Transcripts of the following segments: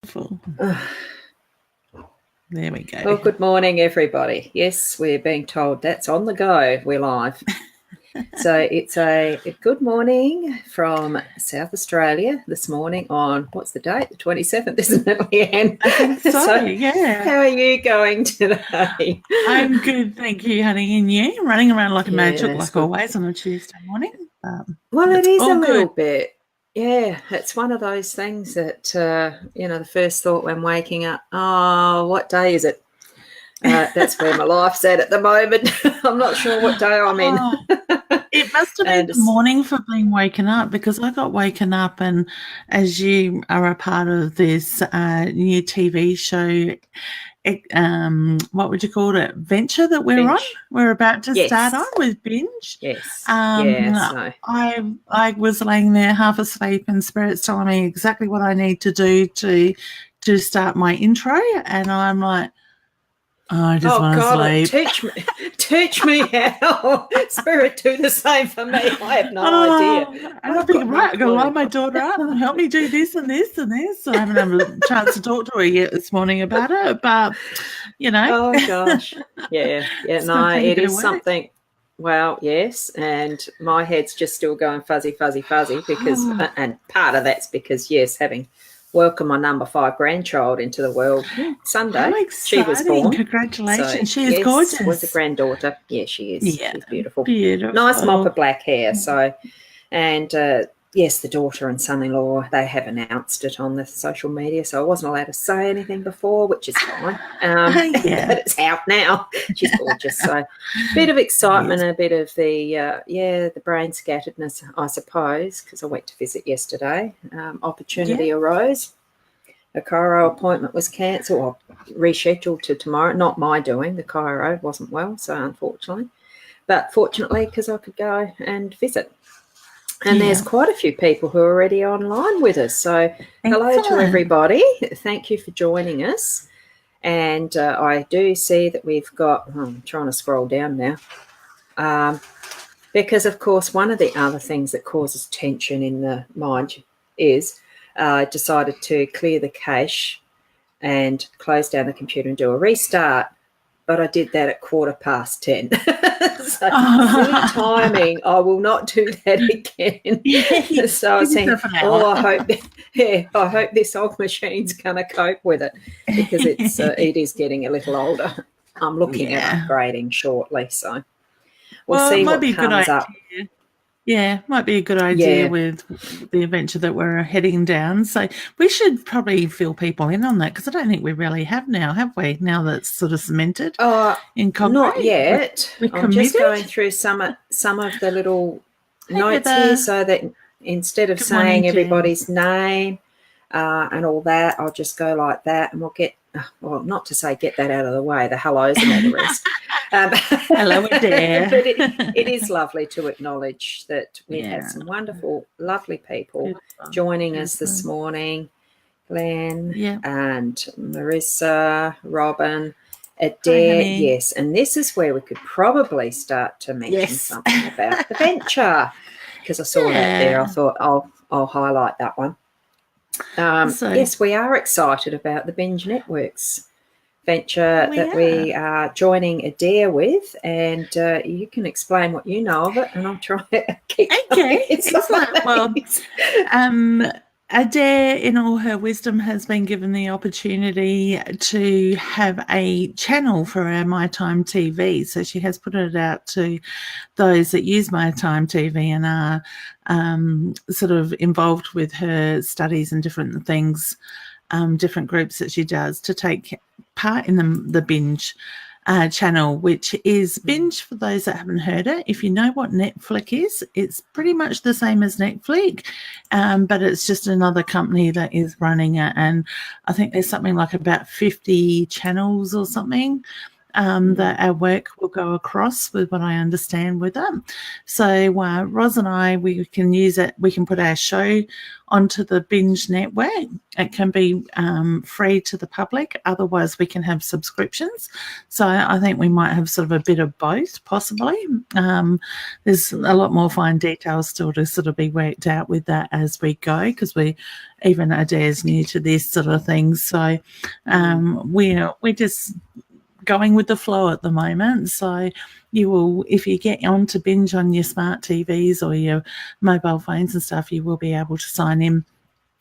Full. There we go. Well, good morning, everybody. Yes, we're being told that's on the go. We're live. So it's a good morning from South Australia this morning on, what's the date? The 27th, isn't it, Leanne? I think so, yeah. How are you going today? I'm good, thank you, honey. And you? Running around like a magic, like good. always on a Tuesday morning. Well, it is a little good. bit. Yeah, it's one of those things that, the first thought when waking up, oh, what day is it? That's where my life's at the moment. I'm not sure what day I'm in. It must have been the morning for being woken up, because I got woken up, and as you are a part of this new TV show, what would you call it, venture that we're on? We're about to start on with Binge. Yes. I was laying there half asleep, and Spirit's telling me exactly what I need to do to start my intro, and I'm like, I just want to sleep. Teach me how. Spirit, do the same for me. I have no idea. And I think, right, I'm going to line my daughter up and help me do this and this and this. I haven't had a chance to talk to her yet this morning about it, but, Oh, gosh. Yeah. No, it is something. Well, yes, and my head's just still going fuzzy because, and part of that's because, yes, having welcomed my number 5 grandchild into the world Sunday. She was born. Congratulations. She is gorgeous. Was a granddaughter. Yeah, she is. Yeah, she's beautiful. Beautiful. Nice mop of black hair. So, and yes, the daughter and son-in-law, they have announced it on the social media, so I wasn't allowed to say anything before, which is fine. But it's out now. She's gorgeous. So a bit of excitement, a bit of the brain scatteredness, I suppose, because I went to visit yesterday. Opportunity arose. A chiro appointment was cancelled or rescheduled to tomorrow. Not my doing. The chiro wasn't well, so unfortunately. But fortunately, because I could go and visit. And there's quite a few people who are already online with us. So hello to everybody. Thank you for joining us. And I do see that we've got, I'm trying to scroll down now, because, of course, one of the other things that causes tension in the mind is I decided to clear the cache and close down the computer and do a restart. But I did that at 10:15. So silly timing. I will not do that again. So I was saying, I hope this old machine's going to cope with it, because it is getting a little older. I'm looking at upgrading shortly, so we'll see what comes up. Yeah, might be a good idea with the adventure that we're heading down. So we should probably fill people in on that, because I don't think we really have now, have we? Now that's sort of cemented in concrete. Not yet. I'm just going through some of the little notes here, so that instead of saying everybody's name and all that, I'll just go like that, and we'll get, well, not to say get that out of the way, the hellos and all the rest. Hello there. But it is lovely to acknowledge that we have some wonderful, lovely people joining us this morning. Glenn and Marissa, Robin, Adair, yes. And this is where we could probably start to mention something about the venture, because I saw that there. I thought I'll highlight that one. Yes, we are excited about the Binge Networks venture that we are joining Adair with, and you can explain what you know of it, and I'll try to keep Adair, in all her wisdom, has been given the opportunity to have a channel for our My Time TV. So she has put it out to those that use My Time TV and are sort of involved with her studies and different things, different groups that she does, to take part in the Binge channel, which is Binge, for those that haven't heard it. If you know what Netflix is, it's pretty much the same as Netflix, but it's just another company that is running it. And I think there's something like about 50 channels or something that our work will go across with what I understand with it. So Ros and I, we can use it. We can put our show onto the Binge network. It can be free to the public. Otherwise, we can have subscriptions. So I think we might have sort of a bit of both, possibly. There's a lot more fine details still to sort of be worked out with that as we go, because even Adair's new to this sort of thing. So we're just going with the flow at the moment. So you will, if you get onto Binge on your smart TVs or your mobile phones and stuff, you will be able to sign in.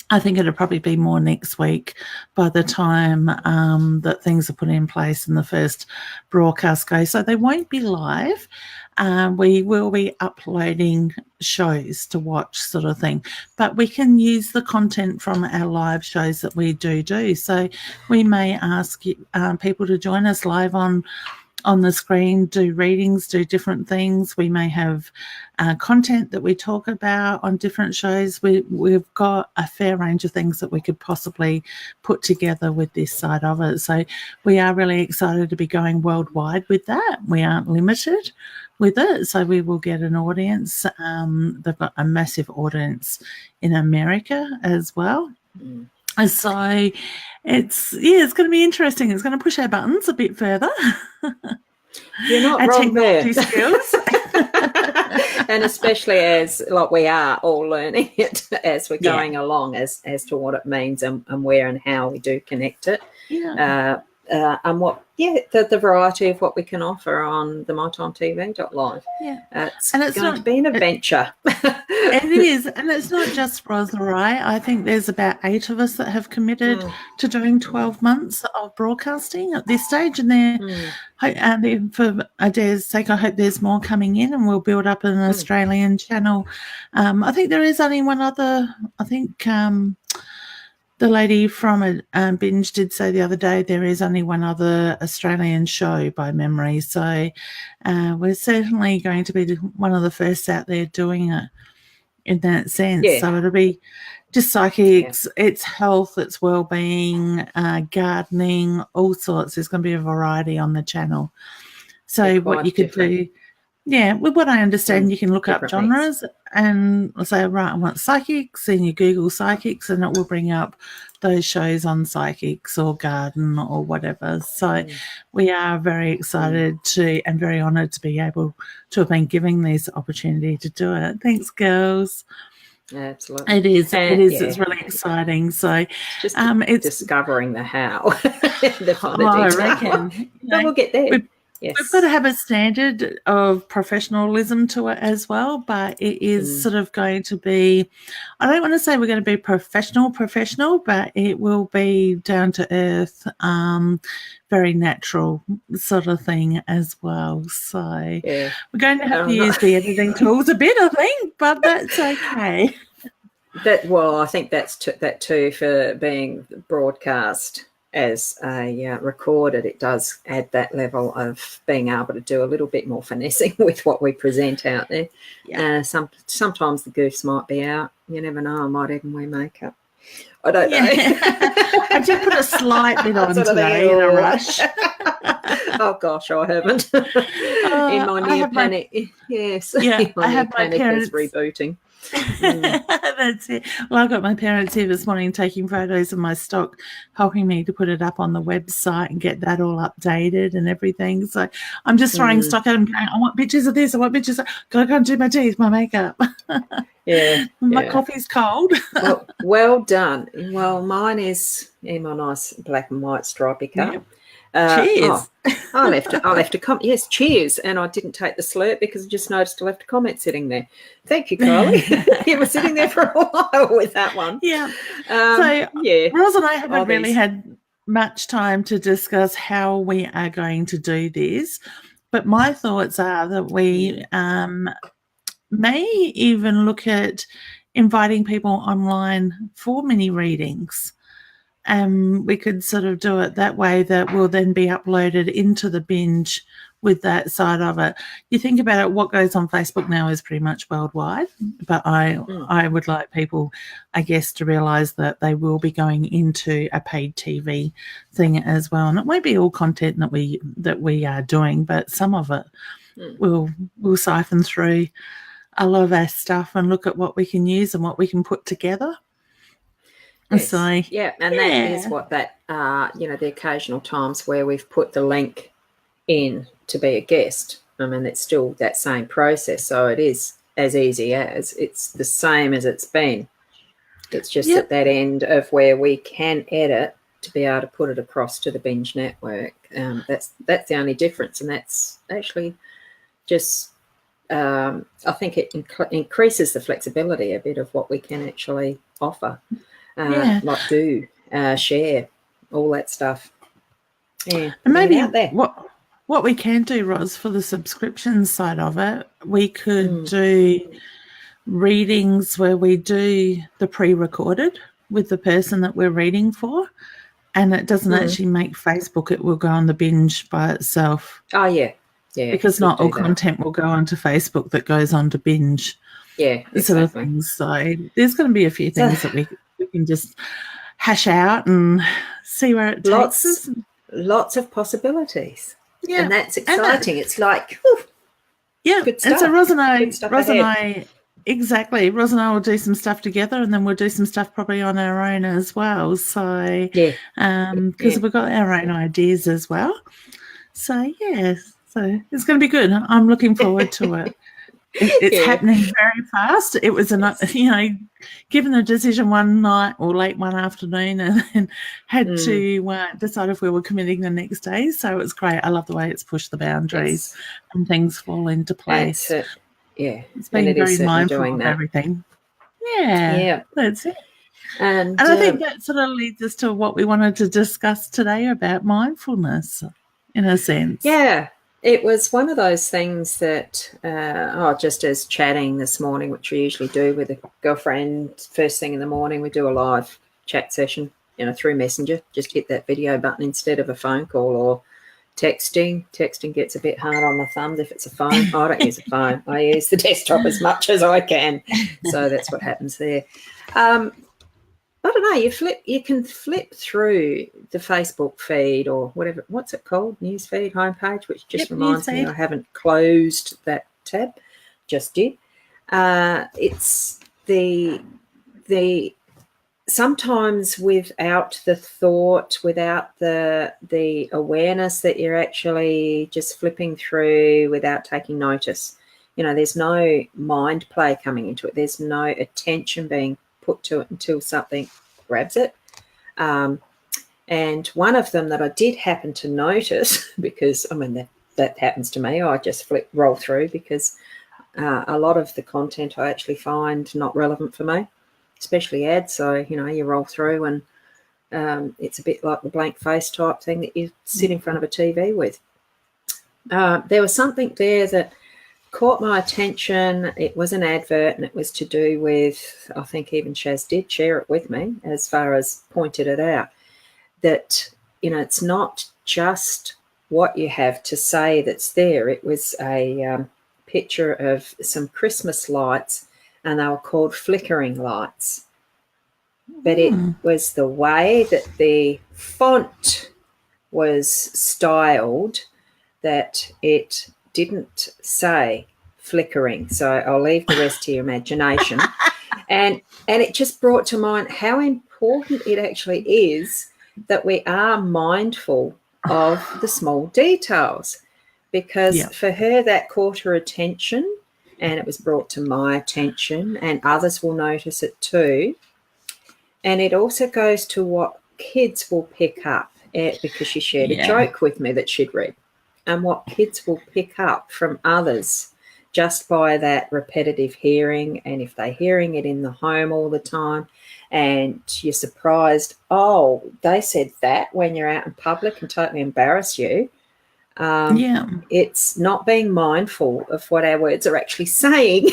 I think it'll probably be more next week by the time that things are put in place and the first broadcast goes. So they won't be live. We will be uploading shows to watch, sort of thing. But we can use the content from our live shows that we do. So we may ask people to join us live on the screen, do readings, do different things. We may have content that we talk about on different shows. We've got a fair range of things that we could possibly put together with this side of it. So we are really excited to be going worldwide with that. We aren't limited with it, so we will get an audience. They've got a massive audience in America as well. So it's going to be interesting. It's going to push our buttons a bit further. You're not our wrong technology there. skills. And especially as we are all learning it as we're going along as to what it means and where and how we do connect it. And what the variety of what we can offer on the mytimetv.live. It's going to be an adventure. It is, and it's not just Ros or I think there's about 8 of us that have committed to doing 12 months of broadcasting at this stage, and for Adair's sake, I hope there's more coming in, and we'll build up an Australian channel. I think there is only one other. I think the lady from Binge did say the other day there is only one other Australian show by memory. So we're certainly going to be one of the first out there doing it in that sense. So it'll be just psychics, it's health, it's well-being, gardening, all sorts. There's going to be a variety on the channel. So what you could do, with what I understand, you can look up genres and say, right, I want psychics, and you Google psychics and it will bring up those shows on psychics or garden or whatever. So we are very excited and very honoured to be able to have been given this opportunity to do it. Thanks, girls. Absolutely. It is. It's really exciting. So just it's discovering the how. I reckon. But we'll get there. We've got to have a standard of professionalism to it as well, but it is sort of going to be, I don't want to say we're going to be professional, but it will be down to earth, very natural sort of thing as well. So we're going to have to use the editing tools a bit, I think, but that's okay. I think that's that too for being broadcast as a recorded. It does add that level of being able to do a little bit more finessing with what we present out there. Sometimes the goofs might be out. You never know. I might even wear makeup. I don't know. I did put a slight bit on today in a rush. Oh gosh, I haven't. In my near panic. I have my parents rebooting. That's it. Well, I got my parents here this morning taking photos of my stock, helping me to put it up on the website and get that all updated and everything. So I'm just throwing stock at them. I want pictures of this. I want pictures. Gotta go and do my teeth, my makeup. My coffee's cold. well done. Well, mine is my nice black and white stripy cup. Cheers. I left a comment. Yes, cheers. And I didn't take the slurp because I just noticed I left a comment sitting there. Thank you, Carly. You were sitting there for a while with that one. Yeah. Ros and I haven't really had much time to discuss how we are going to do this, but my thoughts are that we may even look at inviting people online for mini readings. We could sort of do it that way, that will then be uploaded into the Binge with that side of it. You think about it, what goes on Facebook now is pretty much worldwide, but I would like people, I guess, to realise that they will be going into a paid TV thing as well. And it won't be all content that we are doing, but some of it we'll siphon through a lot of our stuff and look at what we can use and what we can put together. Yes. So, and that is what that, the occasional times where we've put the link in to be a guest. I mean, it's still that same process. So it is as easy as, it's the same as it's been. It's just at that end of where we can edit to be able to put it across to the Binge network. That's the only difference. And that's actually just, I think it increases the flexibility a bit of what we can actually offer. Share, all that stuff. Yeah, and maybe out there. What we can do, Ros, for the subscription side of it, we could do readings where we do the pre-recorded with the person that we're reading for, and it doesn't actually make Facebook. It will go on the Binge by itself. Oh, yeah. Because not all content will go onto Facebook that goes onto Binge. Yeah, exactly. Sort of things. So there's going to be a few things that we can just hash out and see where it takes us. Lots of possibilities. Yeah. And that's exciting. It's like, whew, good stuff. And so Ros and I, exactly. Ros and I will do some stuff together, and then we'll do some stuff probably on our own as well. So, because we've got our own ideas as well. So, so it's going to be good. I'm looking forward to it. It's happening very fast. It was given the decision one night or late one afternoon, and then had to decide if we were committing the next day. So it's great. I love the way it's pushed the boundaries and things fall into place. It's been very mindful of everything. Yeah, that's it. And I think that sort of leads us to what we wanted to discuss today about mindfulness, in a sense. Yeah. It was one of those things that, just as chatting this morning, which we usually do with a girlfriend, first thing in the morning, we do a live chat session, through Messenger. Just hit that video button instead of a phone call or texting. Texting gets a bit hard on the thumbs if it's a phone. I don't use a phone. I use the desktop as much as I can. So that's what happens there. I don't know, you can flip through the Facebook feed or whatever, what's it called? News feed, homepage, which just reminds me I haven't closed that tab, just did. It's the sometimes without the thought, without the awareness that you're actually just flipping through without taking notice. There's no mind play coming into it. There's no attention being put to it until something grabs it. And one of them that I did happen to notice, because that happens to me, I just roll through because a lot of the content I actually find not relevant for me, especially ads. So you roll through and it's a bit like the blank face type thing that you sit in front of a TV with. There was something there that caught my attention. It was an advert, and it was to do with, I think even Shaz did share it with me as far as pointed it out, that, it's not just what you have to say that's there. It was a picture of some Christmas lights, and they were called flickering lights. But it was the way that the font was styled that it didn't say flickering. So I'll leave the rest to your imagination. And it just brought to mind how important it actually is that we are mindful of the small details, because for her that caught her attention, and it was brought to my attention, and others will notice it too. And it also goes to what kids will pick up, because she shared a joke with me that she'd read, and what kids will pick up from others just by that repetitive hearing. And if they're hearing it in the home all the time and you're surprised, they said that when you're out in public and totally embarrass you, it's not being mindful of what our words are actually saying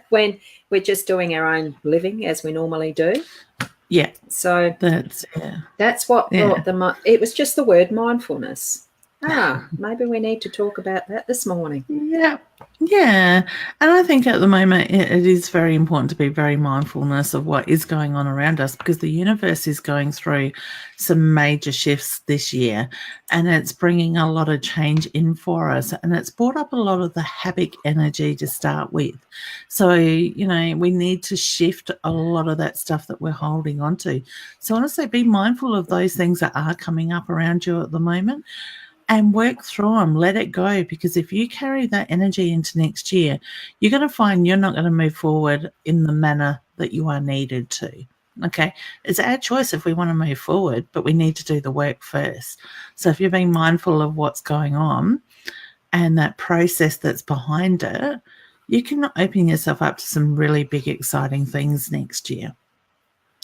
when we're just doing our own living as we normally do. Yeah. So that's what brought it was just the word mindfulness. Maybe we need to talk about that this morning. Yeah. Yeah. And I think at the moment it is very important to be very mindfulness of what is going on around us, because the universe is going through some major shifts this year, and it's bringing a lot of change in for us, and it's brought up a lot of the havoc energy to start with. So, we need to shift a lot of that stuff that we're holding on to. So honestly, be mindful of those things that are coming up around you at the moment, and work through them, let it go, because if you carry that energy into next year, you're going to find you're not going to move forward in the manner that you are needed to. Okay, it's our choice if we want to move forward, but we need to do the work first. So if you're being mindful of what's going on and that process that's behind it, you can open yourself up to some really big, exciting things next year.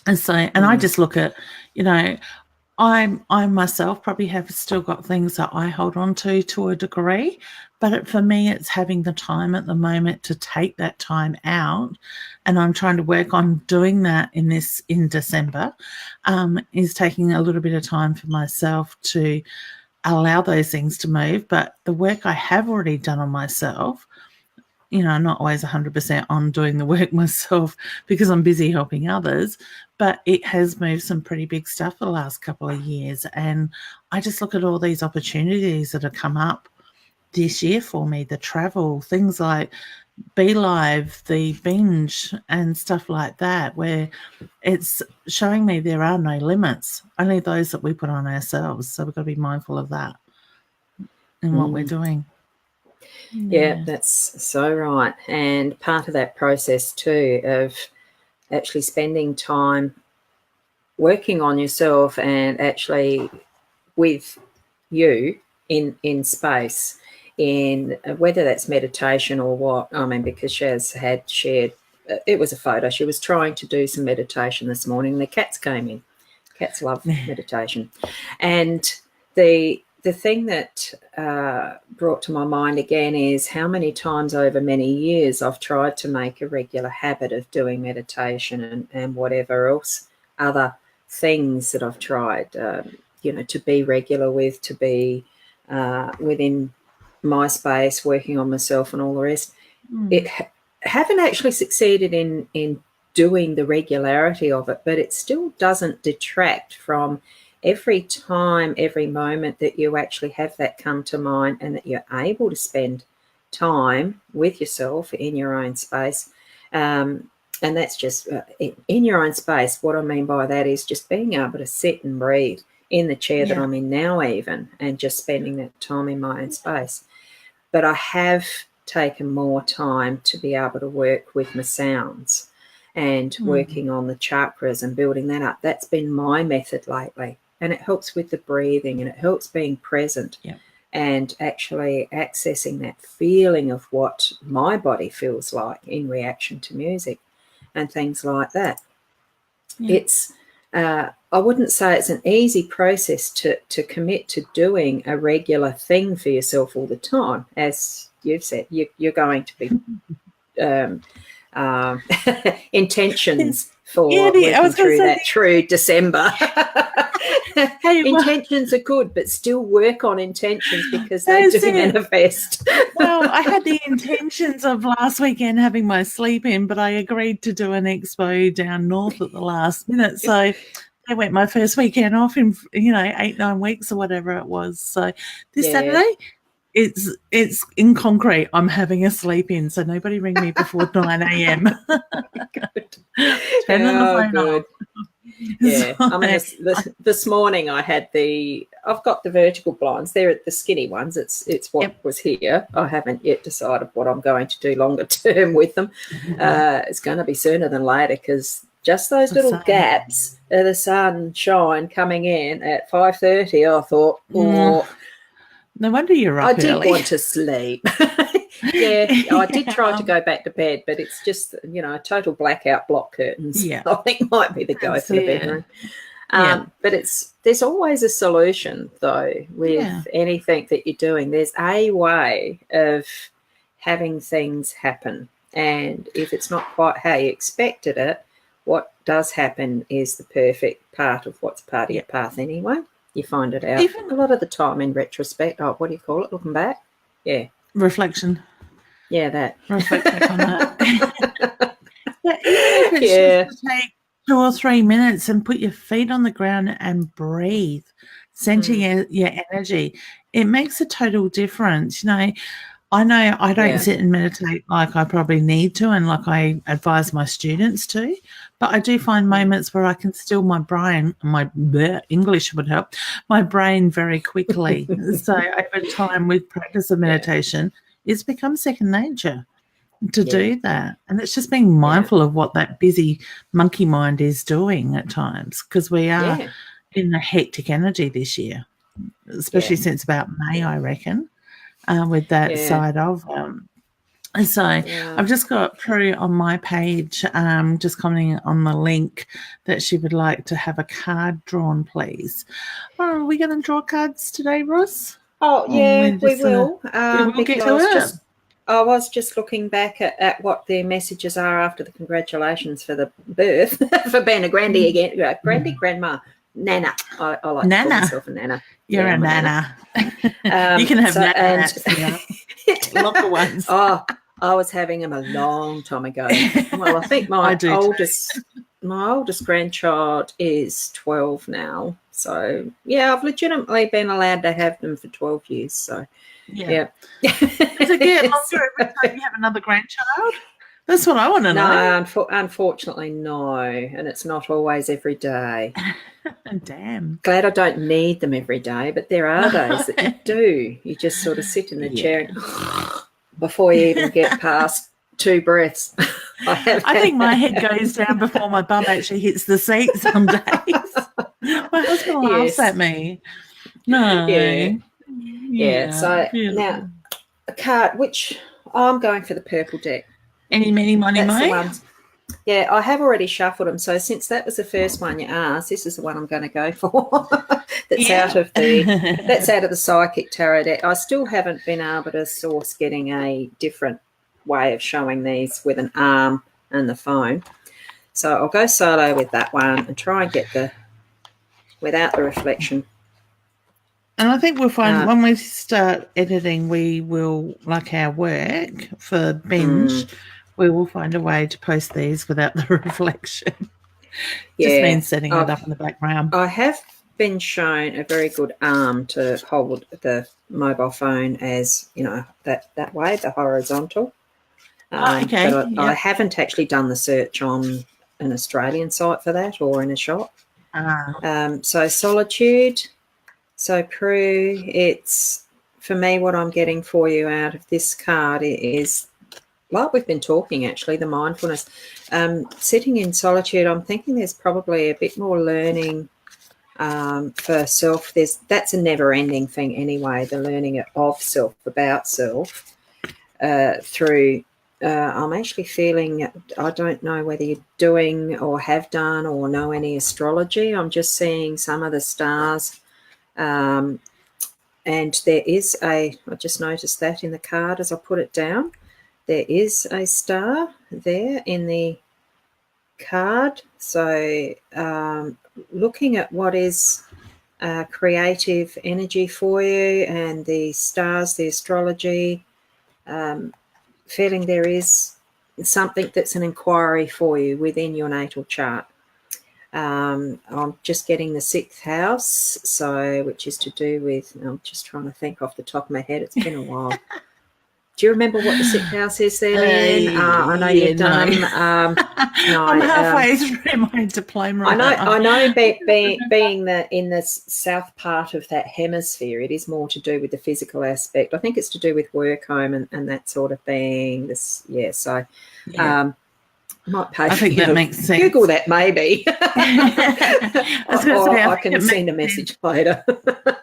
And so, I just look at, I myself probably have still got things that I hold on to a degree, but for me, it's having the time at the moment to take that time out, and I'm trying to work on doing that in December, is taking a little bit of time for myself to allow those things to move. But the work I have already done on myself, I'm not always 100% on doing the work myself because I'm busy helping others, but it has moved some pretty big stuff the last couple of years. And I just look at all these opportunities that have come up this year for me, the travel, things like Be Live, the binge and stuff like that, where it's showing me there are no limits, only those that we put on ourselves. So we've got to be mindful of that in what we're doing. Yeah, that's so right. And part of that process too of actually spending time working on yourself and actually with you in space, in whether that's meditation or what. I mean, because Shaz had shared, it was a photo. She was trying to do some meditation this morning. The cats came in. Cats love meditation. And the thing that brought to my mind again is how many times over many years I've tried to make a regular habit of doing meditation and whatever else, other things that I've tried, to be regular with, to be within my space, working on myself and all the rest. It haven't actually succeeded in doing the regularity of it, but it still doesn't detract from every time, every moment that you actually have that come to mind and that you're able to spend time with yourself in your own space. And that's just in your own space. What I mean by that is just being able to sit and breathe in the chair that I'm in now even, and just spending that time in my own space. But I have taken more time to be able to work with my sounds and working on the chakras and building that up. That's been my method lately. And it helps with the breathing, and it helps being present and actually accessing that feeling of what my body feels like in reaction to music and things like that. It's I wouldn't say it's an easy process to commit to doing a regular thing for yourself all the time. As you've said, you're going to be intentions for working through that through December. Intentions are good, but still work on intentions because they do manifest. Well, I had the intentions of last weekend having my sleep in, but I agreed to do an expo down north at the last minute. So I went my first weekend off in 8-9 weeks or whatever it was. So this Saturday, it's in concrete. I'm having a sleep in, so nobody ring me before 9 a.m. Good. Turn the phone off. Yeah, I mean, this morning I've got the vertical blinds. They're the skinny ones. It's what was here. I haven't yet decided what I'm going to do longer term with them. It's going to be sooner than later, because just those little gaps of the sunshine coming in at 5:30, I thought, no wonder you're up early. I did want to sleep. I did try to go back to bed, but it's just, total blackout block curtains. I think might be the go for the bedroom. But there's always a solution, though, with anything that you're doing. There's a way of having things happen. And if it's not quite how you expected it, what does happen is the perfect part of what's part of your path anyway. You find it out. Even a lot of the time in retrospect. Oh, what do you call it? Looking back? Yeah. reflection. Yeah, that. Reflecting on that. But even if it's just to take 2 or 3 minutes and put your feet on the ground and breathe, center your energy, it makes a total difference. I know I don't sit and meditate like I probably need to and like I advise my students to, but I do find moments where I can still my brain, English would help, my brain very quickly. So over time with practice of meditation, it's become second nature to do that. And it's just being mindful of what that busy monkey mind is doing at times, because we are in a hectic energy this year, especially since about May, I reckon. With that side of so I've just got Prue on my page just commenting on the link that she would like to have a card drawn, please. Are we going to draw cards today, Ross? Oh, yeah, we will. We'll get to it. I was just looking back at what their messages are after the congratulations for the birth for being a grandy again. Grandy, grandma, Nana. I like to call myself a Nana. You're a Nana. You can have Nana. Longer ones. Oh, I was having them a long time ago. Well, I think my oldest grandchild is 12 now. So, yeah, I've legitimately been allowed to have them for 12 years. So, yeah. Does it get longer every time you have another grandchild? That's what I want to know. No, unfortunately, no. And it's not always every day. Damn. Glad I don't need them every day, but there are days that you do. You just sort of sit in the chair and before you even get past 2 breaths. I think my head goes down before my bum actually hits the seat some days. My husband laughs at me. No. Yeah. So now a card, which I'm going for the purple deck. Any, many, money, mo? Yeah, I have already shuffled them. So since that was the first one you asked, this is the one I'm going to go for. That's out of the psychic tarot deck. I still haven't been able to source getting a different way of showing these with an arm and the phone. So I'll go solo with that one and try and get without the reflection. And I think we'll find when we start editing, we will, like our work for binge, we will find a way to post these without the reflection. Just means setting it up in the background. I have been shown a very good arm to hold the mobile phone as, that way, the horizontal. Okay. But I haven't actually done the search on an Australian site for that or in a shop. So solitude. So Prue, it's, for me, what I'm getting for you out of this card is, like we've been talking actually, the mindfulness. Sitting in solitude, I'm thinking there's probably a bit more learning for self. That's a never-ending thing anyway, the learning of self, about self, through, I'm actually feeling, I don't know whether you're doing or have done or know any astrology. I'm just seeing some of the stars. And there is I just noticed that in the card as I put it down, there is a star there in the card. So looking at what is creative energy for you and the stars, the astrology, feeling there is something that's an inquiry for you within your natal chart. I'm just getting the 6th house, which is to do with, I'm just trying to think off the top of my head. It's been a while. Do you remember what the 6th house is there, Leanne? I know you've done them. No, I'm halfway through my diploma. I know being in the south part of that hemisphere, it is more to do with the physical aspect. I think it's to do with work, home and that sort of thing. Might pay. I think that makes sense. Google that maybe. I can send a message later.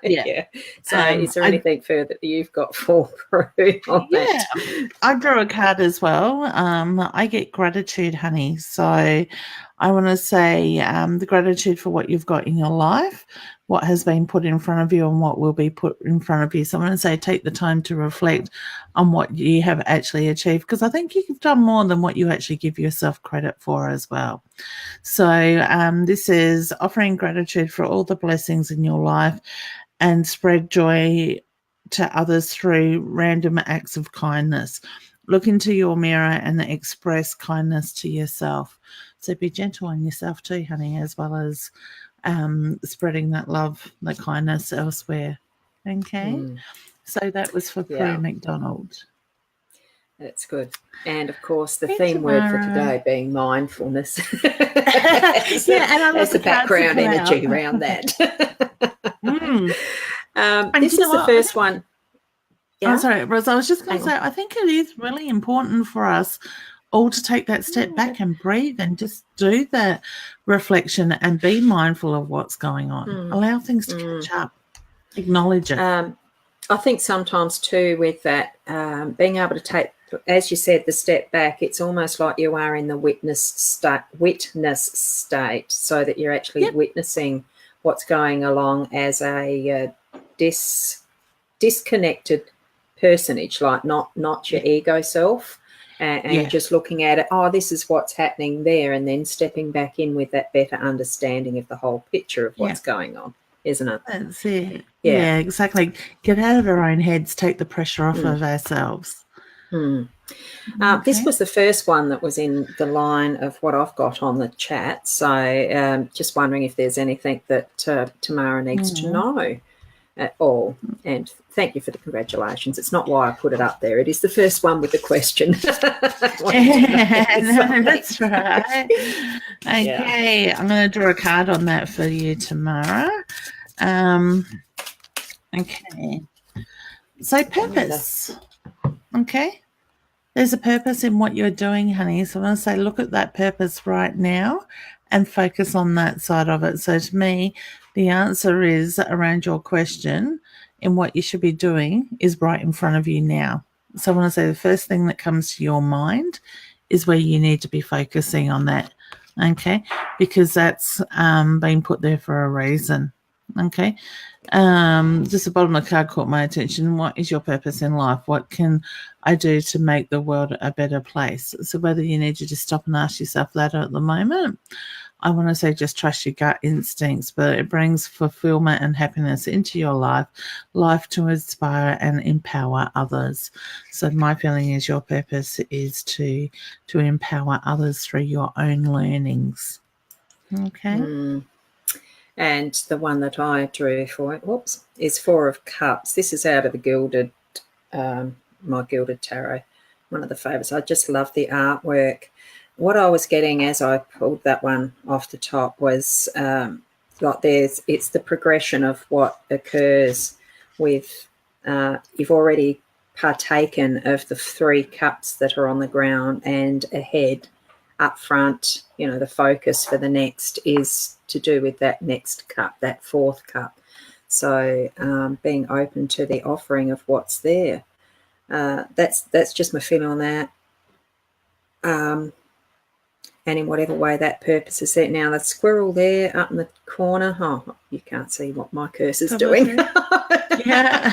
Yeah. So is there anything further that you've got for Prue on that? I drew a card as well. I get gratitude, honey. So I want to say the gratitude for what you've got in your life, what has been put in front of you and what will be put in front of you. So I'm going to say take the time to reflect on what you have actually achieved, because I think you've done more than what you actually give yourself credit for as well. So this is offering gratitude for all the blessings in your life and spread joy to others through random acts of kindness. Look into your mirror and express kindness to yourself. So be gentle on yourself too, honey, as well as spreading that love, the kindness elsewhere. Okay? So that was for Prue McDonald. That's good. And, of course, the theme word for today being mindfulness. As the background energy around that. This is the first one. Yeah? I'm sorry, Rose, I was just going to say, I think it is really important for us all to take that step back and breathe and just do that reflection and be mindful of what's going on. Allow things to catch up. Acknowledge it. I think sometimes too with that, being able to take, as you said, the step back, it's almost like you are in the witness state, so that you're actually witnessing what's going along as a disconnected personage, like not your ego self, and just looking at it, this is what's happening there, and then stepping back in with that better understanding of the whole picture of what's going on, isn't it? That's it. Yeah, exactly. Get out of our own heads, take the pressure off of ourselves. This was the first one that was in the line of what I've got on the chat, so just wondering if there's anything that Tamara needs to know at all. And thank you for the congratulations. It's not why I put it up there. It is the first one with the question. That's right. Okay, I'm going to draw a card on that for you, Tamara. Okay. So purpose. Okay. There's a purpose in what you're doing, honey. So I'm going to say look at that purpose right now and focus on that side of it. So to me, the answer is around your question in what you should be doing is right in front of you now. So I want to say the first thing that comes to your mind is where you need to be focusing on that, okay, because that's been put there for a reason, okay. Just the bottom of the card caught my attention. What is your purpose in life? What can I do to make the world a better place? So whether you need to just stop and ask yourself that at the moment, I want to say just trust your gut instincts, but it brings fulfillment and happiness into your life to inspire and empower others. So my feeling is your purpose is to empower others through your own learnings. Okay. And the one that I drew for it, is Four of Cups. This is out of the Gilded, my Gilded Tarot, one of the favourites. I just love the artwork. What I was getting as I pulled that one off the top was it's the progression of what occurs with you've already partaken of the 3 cups that are on the ground, and ahead up front, the focus for the next is to do with that next cup, that 4th cup. So being open to the offering of what's there. That's just my feeling on that. And in whatever way that purpose is set. Now, the squirrel there up in the corner, you can't see what my cursor's doing. Yeah.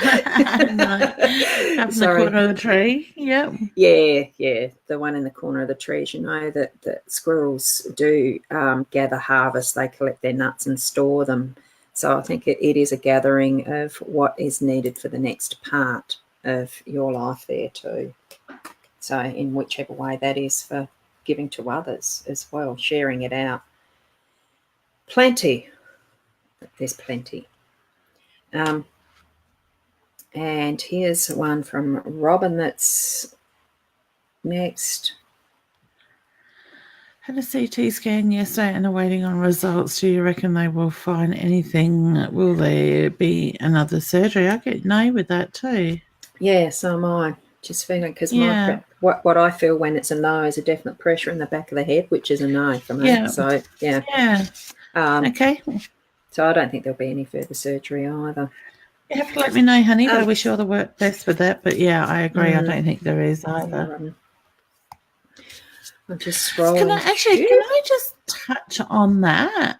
Up in the corner of the tree. Yep. Yeah. The one in the corner of the trees. You know that squirrels do gather harvest. They collect their nuts and store them. So I think it is a gathering of what is needed for the next part of your life there too. So in whichever way that is for giving to others as well, sharing it out. Plenty. There's plenty. And here's one from Robin that's next. Had a CT scan yesterday and are waiting on results. Do you reckon they will find anything? Will there be another surgery? I get no with that too. Yeah, so am I. Just feeling, because what I feel when it's a no is a definite pressure in the back of the head, which is a no for me. Yeah. So, yeah. Okay. So I don't think there'll be any further surgery either. You have to let me know, honey, but I wish you all the best with that. But, yeah, I agree. I don't think there is either. I'll just scroll. Can I just touch on that?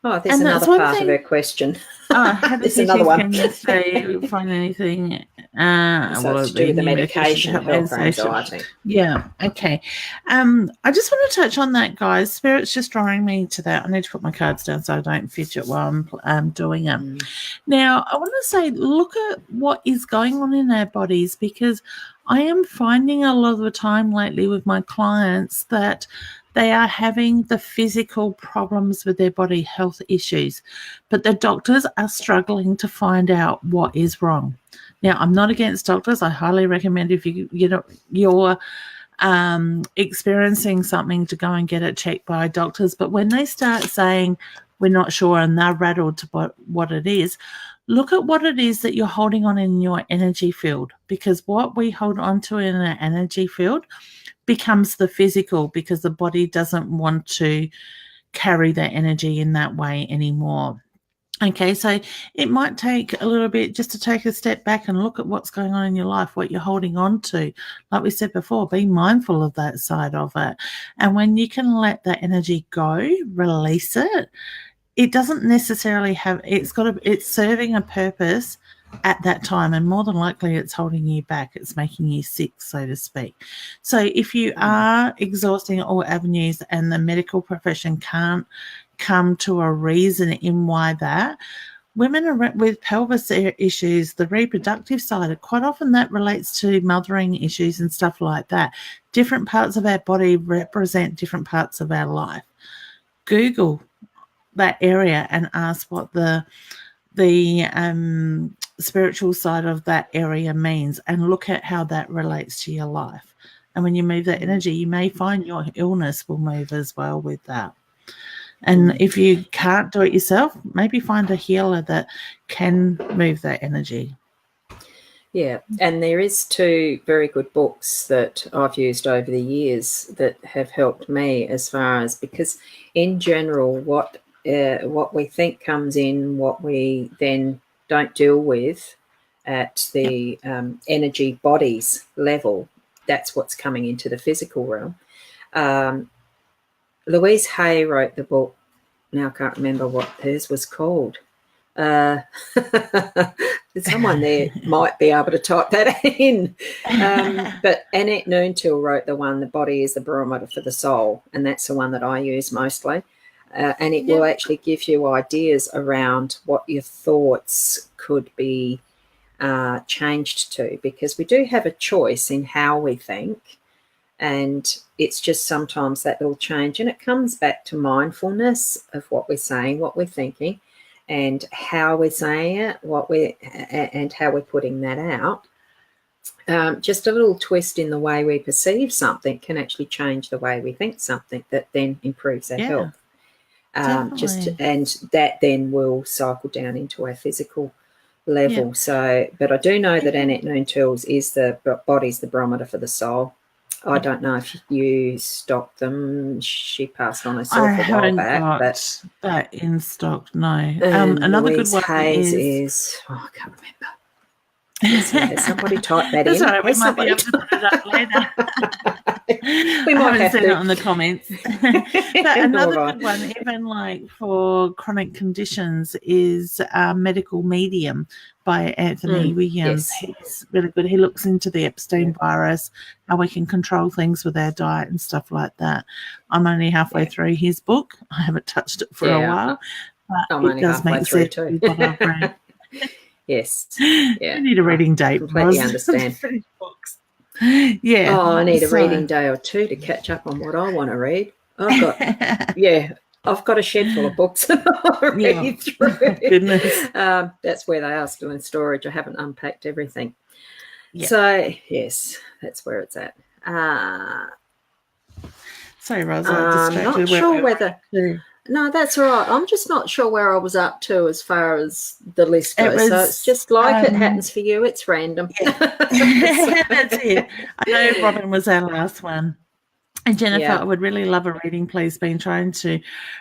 Oh, there's another part of her question. There's another one. Find anything. So it's to do with the medication to help her anxiety. Yeah. Okay. I just want to touch on that, guys. Spirit's just drawing me to that. I need to put my cards down so I don't fidget while I'm doing it. Now, I want to say, look at what is going on in our bodies, because I am finding a lot of the time lately with my clients that they are having the physical problems with their body, health issues, but the doctors are struggling to find out what is wrong. Now, I'm not against doctors. I highly recommend if you're experiencing something to go and get it checked by doctors. But when they start saying we're not sure and they're rattled to what it is, look at what it is that you're holding on in your energy field, because what we hold on to in an energy field becomes the physical, because the body doesn't want to carry that energy in that way anymore. Okay, so it might take a little bit just to take a step back and look at what's going on in your life, what you're holding on to. Like we said before, be mindful of that side of it. And when you can let that energy go, release it, it doesn't necessarily have, it's serving a purpose at that time, and more than likely it's holding you back. It's making you sick, so to speak. So if you are exhausting all avenues and the medical profession can't come to a reason in why that, women with pelvis issues, the reproductive side, quite often that relates to mothering issues and stuff like that. Different parts of our body represent different parts of our life. Google that area and ask what the spiritual side of that area means, and look at how that relates to your life. And when you move that energy, you may find your illness will move as well with that. And if you can't do it yourself, maybe find a healer that can move that energy. Yeah, and there is 2 very good books that I've used over the years that have helped me, as far as, because in general what we think comes in, what we then don't deal with at the energy bodies level, that's what's coming into the physical realm. Louise Hay wrote the book. Now I can't remember what hers was called. Someone there might be able to type that in. But Annette Noontil wrote the one, The Body is the Barometer for the Soul, and that's the one that I use mostly. And it will actually give you ideas around what your thoughts could be changed to, because we do have a choice in how we think, and it's just sometimes that little change, and it comes back to mindfulness of what we're saying, what we're thinking, and how we're saying it, and how we're putting that out. Just a little twist in the way we perceive something can actually change the way we think something, that then improves our health. And that then will cycle down into our physical level. Yeah. So, but I do know that Annette Noontil's is the Body's the Barometer for the Soul. I don't know if you stock them. She passed on herself a while back. But that in stock, no. Another Louise good one Hayes is I can't remember. Has somebody type that in? That's all right, we might be able to put it up later. We might have seen it on the comments. But another good one, even like for chronic conditions, is Medical Medium by Anthony Williams. Yes. He's really good. He looks into the Epstein virus, how we can control things with our diet and stuff like that. I'm only halfway through his book. I haven't touched it for a while, but it does make sense with what I've read. Yes. Yeah. I need a reading day. Completely understand. Yeah. Oh, I need a reading day or 2 to catch up on what I want to read. I've got a shed full of books that I read through. Goodness. That's where they are, still in storage. I haven't unpacked everything. Yeah. So, yes, that's where it's at. Sorry, Rosa. I'm not sure whether... No, that's all right. I'm just not sure where I was up to as far as the list goes. So it's just like it happens for you. It's random. Yeah. That's it. I know Robin was our last one. And Jennifer, I would really love a reading, please. Been trying to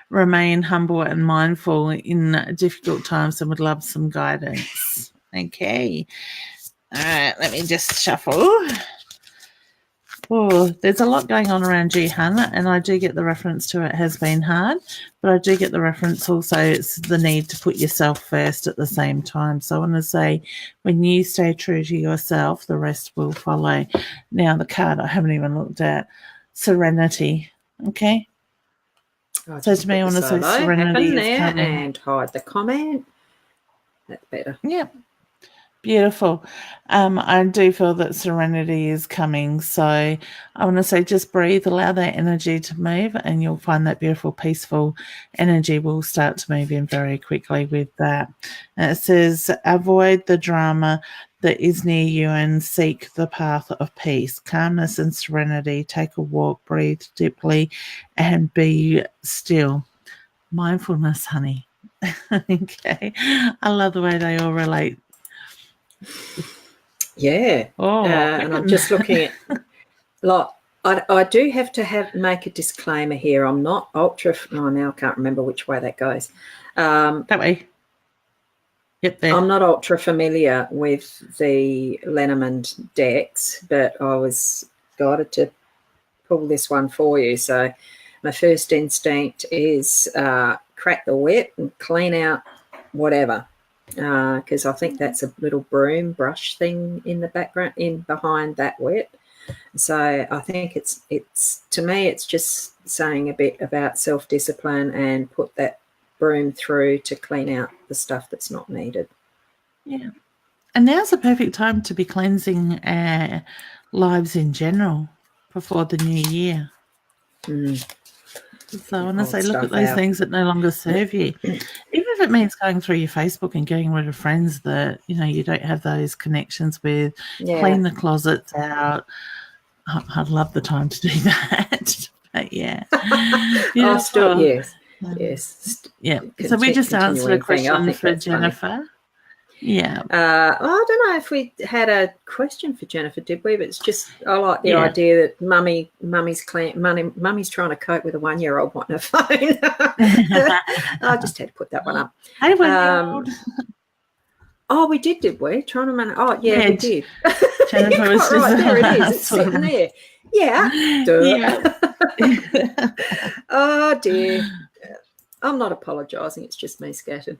remain humble and mindful in difficult times and would love some guidance. Okay. All right, let me just shuffle. Oh, there's a lot going on around you, hun, and I do get the reference to it has been hard, but I do get the reference also it's the need to put yourself first at the same time. So I want to say when you stay true to yourself, the rest will follow. Now, the card I haven't even looked at, Serenity, okay? So to me, I want to say Serenity is coming. And hide the comment. That's better. Yep. Beautiful. I do feel that serenity is coming. So I want to say just breathe, allow that energy to move, and you'll find that beautiful, peaceful energy will start to move in very quickly with that. And it says, avoid the drama that is near you and seek the path of peace, calmness and serenity. Take a walk, breathe deeply, and be still. Mindfulness, honey. Okay. I love the way they all relate. Yeah. And I'm just looking at, like, I do have to make a disclaimer here. I'm not ultra. Now I can't remember which way that goes. That way. Yep. There. I'm not ultra familiar with the Lenormand decks, but I was guided to pull this one for you. So my first instinct is crack the whip and clean out whatever. Because I think that's a little broom brush thing in the background, behind that whip. So I think it's to me it's just saying a bit about self-discipline and put that broom through to clean out the stuff that's not needed. Yeah, and now's the perfect time to be cleansing our lives in general before the new year. So I want to say, look at those things that no longer serve you. Even if it means going through your Facebook and getting rid of friends that, you don't have those connections with, clean the closets out. I'd love the time to do that. But, yeah. Yes. Yeah. So we just answered a question for Jennifer. Yeah. I don't know if we had a question for Jennifer, did we? But it's just I like the idea that mummy's trying to cope with a 1-year-old wanting a phone. I just had to put that one up. Hey, 1-year-old. Oh, we did we? Trying to manage. Oh, yeah, we did. Jennifer was just right. There it is. It's sitting there. Yeah. Duh. Yeah. Oh dear. I'm not apologising. It's just me scattered.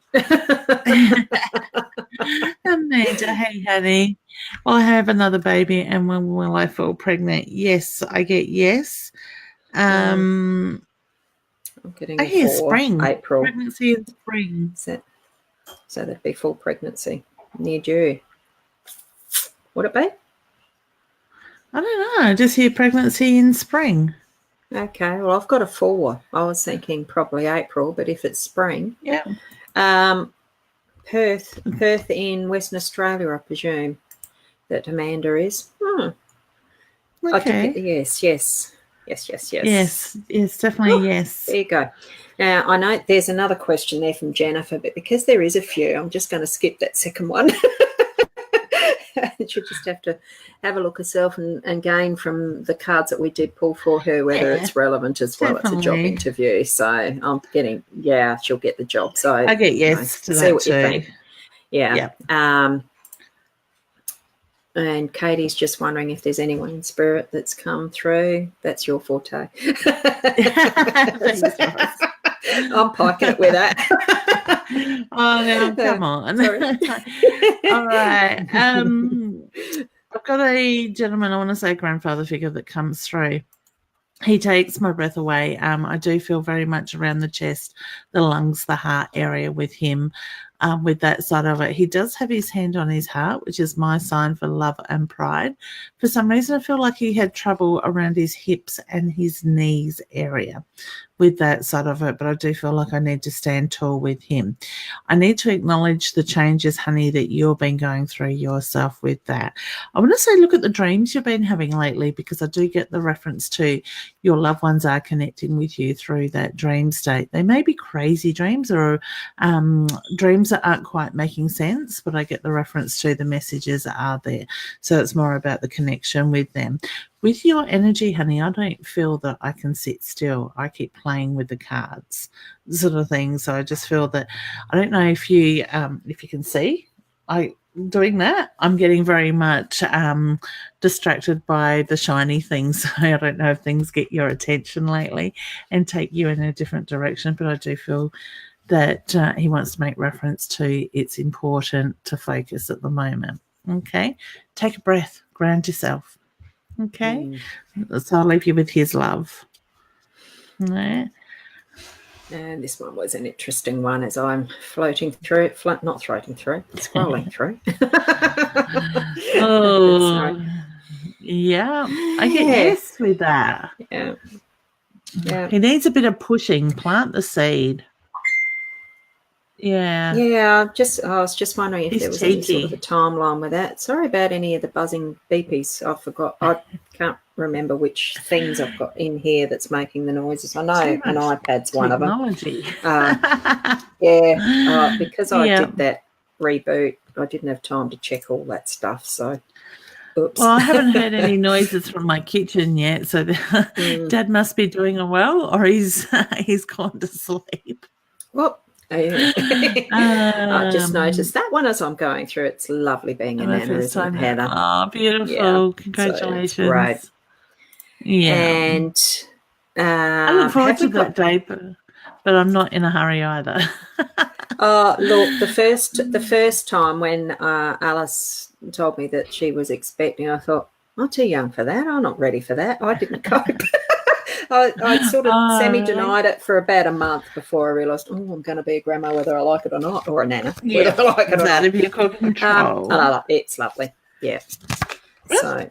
Amanda, hey, honey. Will I have another baby and when will I fall pregnant? Yes, I get yes. I'm getting spring. April. Pregnancy in spring. So that'd be full pregnancy near due. Would it be? I don't know. I just hear pregnancy in spring. Okay, well, I've got a 4. I was thinking probably April, but if it's spring. Yeah. Perth in Western Australia, I presume, that Amanda is. Okay. Yes, definitely yes. There you go. Now, I know there's another question there from Jennifer, but because there is a few, I'm just going to skip that second one. She'll just have to have a look herself and gain from the cards that we did pull for her, whether it's relevant as well. Definitely. It's a job interview. So I'm getting, she'll get the job. So I get yes to that too. You think. Yeah. And Katie's just wondering if there's anyone in spirit that's come through. That's your forte. I'm piking it with that. Oh, no, come on. All right. I've got a gentleman, I want to say grandfather figure that comes through. He takes my breath away. I do feel very much around the chest, the lungs, the heart area with him. With that side of it. He does have his hand on his heart, which is my sign for love and pride. For some reason, I feel like he had trouble around his hips and his knees area with that side of it, but I do feel like I need to stand tall with him. I need to acknowledge the changes, honey, that you've been going through yourself with that. I want to say look at the dreams you've been having lately, because I do get the reference to your loved ones are connecting with you through that dream state. They may be crazy dreams or dreams that aren't quite making sense, but I get the reference to the messages are there. So it's more about the connection with them. With your energy, honey, I don't feel that I can sit still. I keep playing with the cards, sort of thing. So I just feel that I don't know if you can see doing that, I'm getting very much distracted by the shiny things. I don't know if things get your attention lately and take you in a different direction, but I do feel that he wants to make reference to it's important to focus at the moment. Okay, take a breath, ground yourself. Okay, so I'll leave you with his love. No. And this one was an interesting one as I'm floating through it, not floating through, scrolling through. Oh, yeah, I get yes with that. Yeah. He needs a bit of pushing. Plant the seed. Yeah. Yeah, I was just wondering if there was any sort of a timeline with that. Sorry about any of the buzzing beepies. I forgot. I can't remember which things I've got in here that's making the noises. I know an iPad's one of them. Because I did that reboot, I didn't have time to check all that stuff. So, oops. Well, I haven't heard any noises from my kitchen yet. So Dad must be doing well, or he's gone to sleep. Well. I just noticed that one as I'm going through. It's lovely being in Nana, isn't it, Heather? Oh, beautiful. Yeah. Congratulations. So right. Yeah. And I look forward to that day, but I'm not in a hurry either. Look, the first time when Alice told me that she was expecting, I thought, I'm too young for that. I'm not ready for that. I didn't cope. I sort of semi-denied it for about a month before I realised, I'm going to be a grandma whether I like it or not, or a nana, whether I like it or not. If you're control. It's lovely. Yeah. So.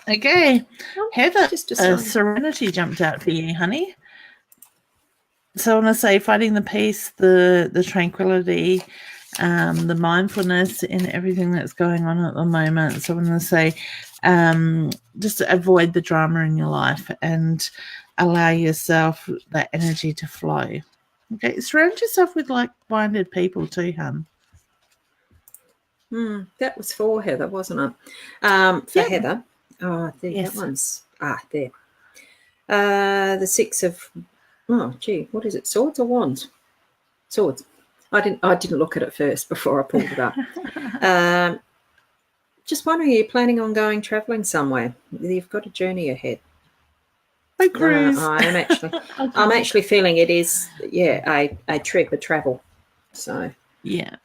Okay. Heather, Serenity jumped out for you, honey. So I want to say finding the peace, the tranquility, the mindfulness in everything that's going on at the moment. So I want to say just avoid the drama in your life and allow yourself that energy to flow. Okay, surround yourself with like-minded people too, hun. That was for Heather, wasn't it? For Heather. Oh, there, yes. That one's there. The 6 of what is it? Swords or wands? Swords. I didn't look at it first before I pulled it up. Just wondering, are you planning on going travelling somewhere? You've got a journey ahead. A cruise. I'm actually feeling it is, a trip, a travel. So yeah,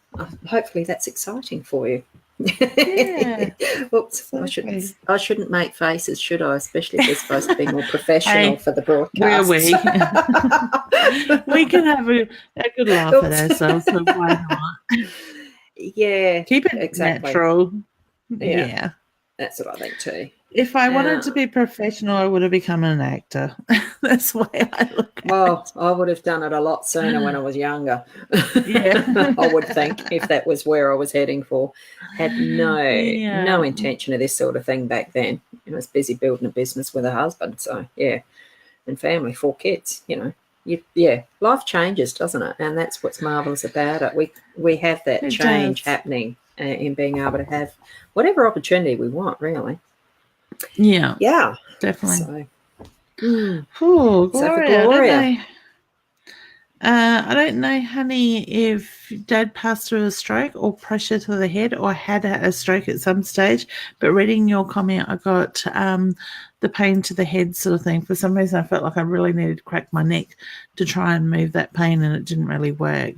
hopefully that's exciting for you. Yeah. Oops, I shouldn't make faces, should I? Especially if we're supposed to be more professional for the broadcast. We can have a good laugh at ourselves, so why not? Yeah. Keep it natural. Yeah. That's what I think too. If I wanted to be professional, I would have become an actor. That's the way I look at it. Well, I would have done it a lot sooner when I was younger. Yeah. I would think, if that was where I was heading for. Had no intention of this sort of thing back then. I was busy building a business with a husband, so and family, 4 kids, life changes, doesn't it? And that's what's marvellous about it. We have that change happening in being able to have whatever opportunity we want, really. Yeah, definitely. So, Gloria. I don't know, honey, if Dad passed through a stroke or pressure to the head or had a stroke at some stage, but reading your comment, I got the pain to the head sort of thing. For some reason, I felt like I really needed to crack my neck to try and move that pain, and it didn't really work.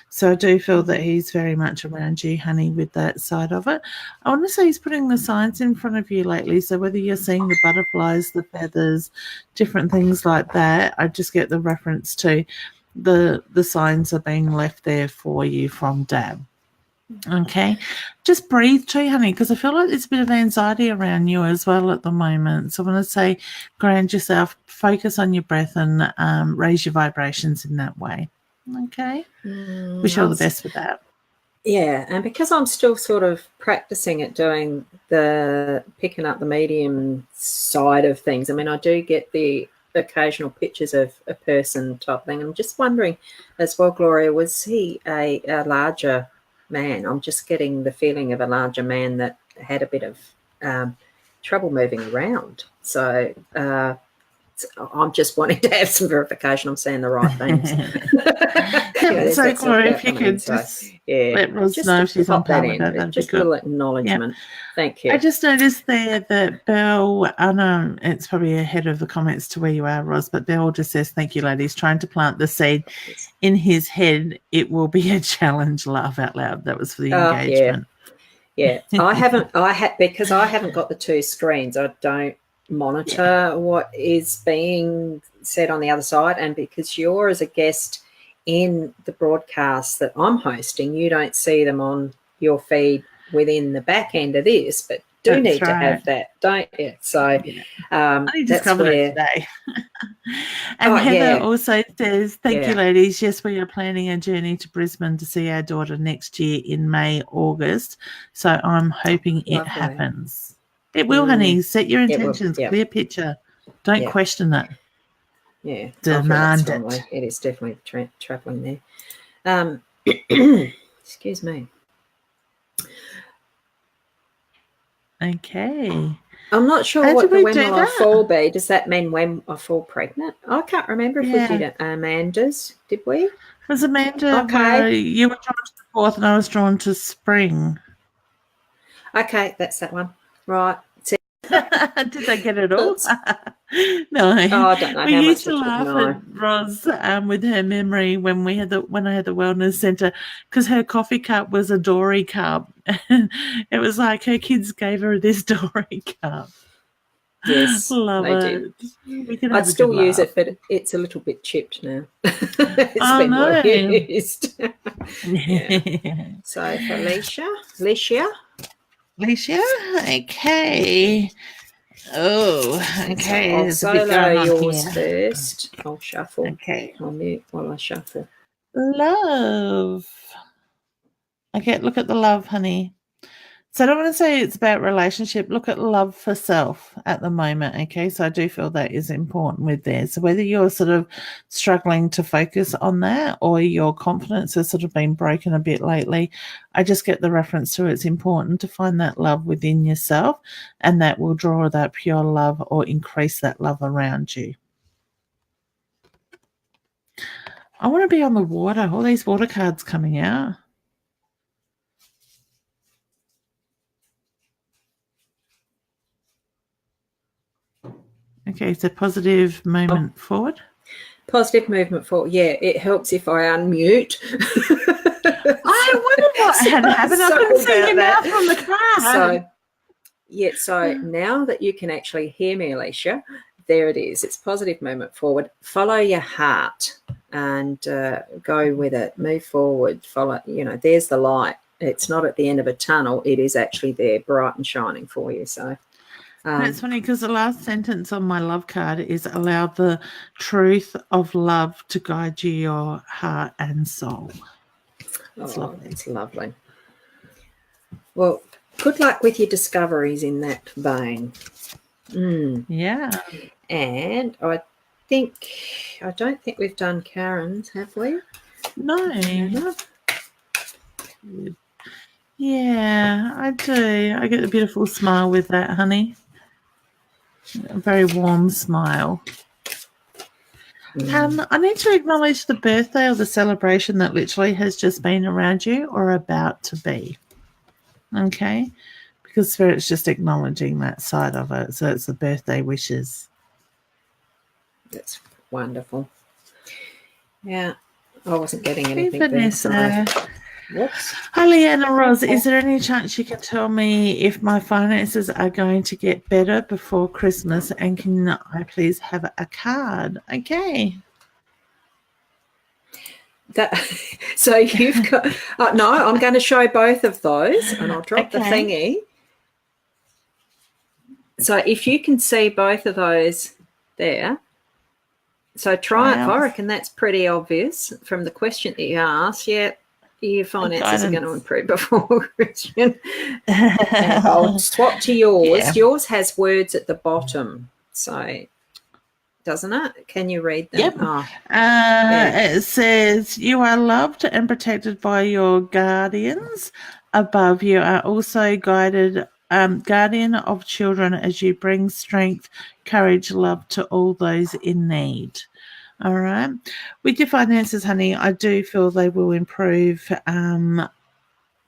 So I do feel that he's very much around you, honey, with that side of it. I want to say he's putting the signs in front of you lately. So whether you're seeing the butterflies, the feathers, different things like that, I just get the reference to the signs are being left there for you from Dad. Okay, just breathe too, honey, because I feel like there's a bit of anxiety around you as well at the moment. So I want to say ground yourself, focus on your breath, and raise your vibrations in that way. Okay, wish you all the best with that. Yeah, and because I'm still sort of practicing at doing picking up the medium side of things, I mean, I do get the occasional pictures of a person type thing. I'm just wondering as well, Gloria, was he a larger man? I'm just getting the feeling of a larger man that had a bit of trouble moving around. So I'm just wanting to have some verification I'm saying the right things. So, Gloria, if you could just let Roz know if she's on par with that, that'd just be a good. little acknowledgement. Thank you. I just noticed there that Belle, I know it's probably ahead of the comments to where you are, Roz, but Belle just says, thank you, ladies, trying to plant the seed in his head. It will be a challenge, laugh out loud. That was for the engagement. Yeah. Because I haven't got the two screens. I don't monitor what is being said on the other side, and because you're as a guest in the broadcast that I'm hosting, you don't see them on your feed within the back end of this, but need to have that, don't you? So I discovered it today. And Heather also says, thank you, ladies. Yes, we are planning a journey to Brisbane to see our daughter next year in May, August. So I'm hoping it happens. It will, honey. Set your intentions. Clear picture. Don't question it. Yeah. Demand it. It is definitely travelling there. Excuse me. Okay. I'm not sure what the when will I fall be. Does that mean when I fall pregnant? I can't remember if we did it. Amanda's. Did we? It was Amanda. Okay. You were drawn to the 4th and I was drawn to spring. Okay, that's that one. Right. Did they get it all? No. I don't know. We used to laugh at Roz with her memory when I had the wellness centre, because her coffee cup was a Dory cup. It was like her kids gave her this Dory cup. Yes, love it. I'd still use it, but it's a little bit chipped now. It's been well used. So for Alicia, okay. Oh, okay. So I'll solo yours first. I'll shuffle. Okay. I'll mute while I shuffle. Love. Okay, look at the love, honey. So I don't want to say it's about relationship. Look at love for self at the moment, okay? So I do feel that is important with there. So whether you're sort of struggling to focus on that or your confidence has sort of been broken a bit lately, I just get the reference to it's important to find that love within yourself, and that will draw that pure love or increase that love around you. I want to be on the water. All these water cards coming out. Okay, so positive movement forward. Positive movement forward. Yeah, it helps if I unmute. I wonder what had happened. I couldn't see your mouth from the card. So now that you can actually hear me, Alicia, there it is. It's positive movement forward. Follow your heart and go with it. Move forward. Follow, there's the light. It's not at the end of a tunnel. It is actually there, bright and shining for you. So it's funny because the last sentence on my love card is allow the truth of love to guide you, your heart and soul. It's lovely. It's lovely. Well, good luck with your discoveries in that vein. Yeah. And I don't think we've done Karen's, have we? No. Yeah, I do. I get a beautiful smile with that, honey. A very warm smile. I need to acknowledge the birthday or the celebration that literally has just been around you or about to be. Okay? Because Spirit's just acknowledging that side of it. So it's the birthday wishes. That's wonderful. Yeah. I wasn't getting anything there. So. Whoops. Hi, Leanna Roz. Is there any chance you can tell me if my finances are going to get better before Christmas? And can I please have a card? Okay. So you've got... no, I'm going to show both of those and I'll drop the thingy. So if you can see both of those there. So triumph, I reckon that's pretty obvious from the question that you asked. Yeah. Your finances are going to improve before Christian. I'll swap to yours. Yeah. Yours has words at the bottom, so doesn't it? Can you read them? Yep. It says, you are loved and protected by your guardians above. You are also guided guardian of children as you bring strength, courage, love to all those in need. All right. With your finances, honey, I do feel they will improve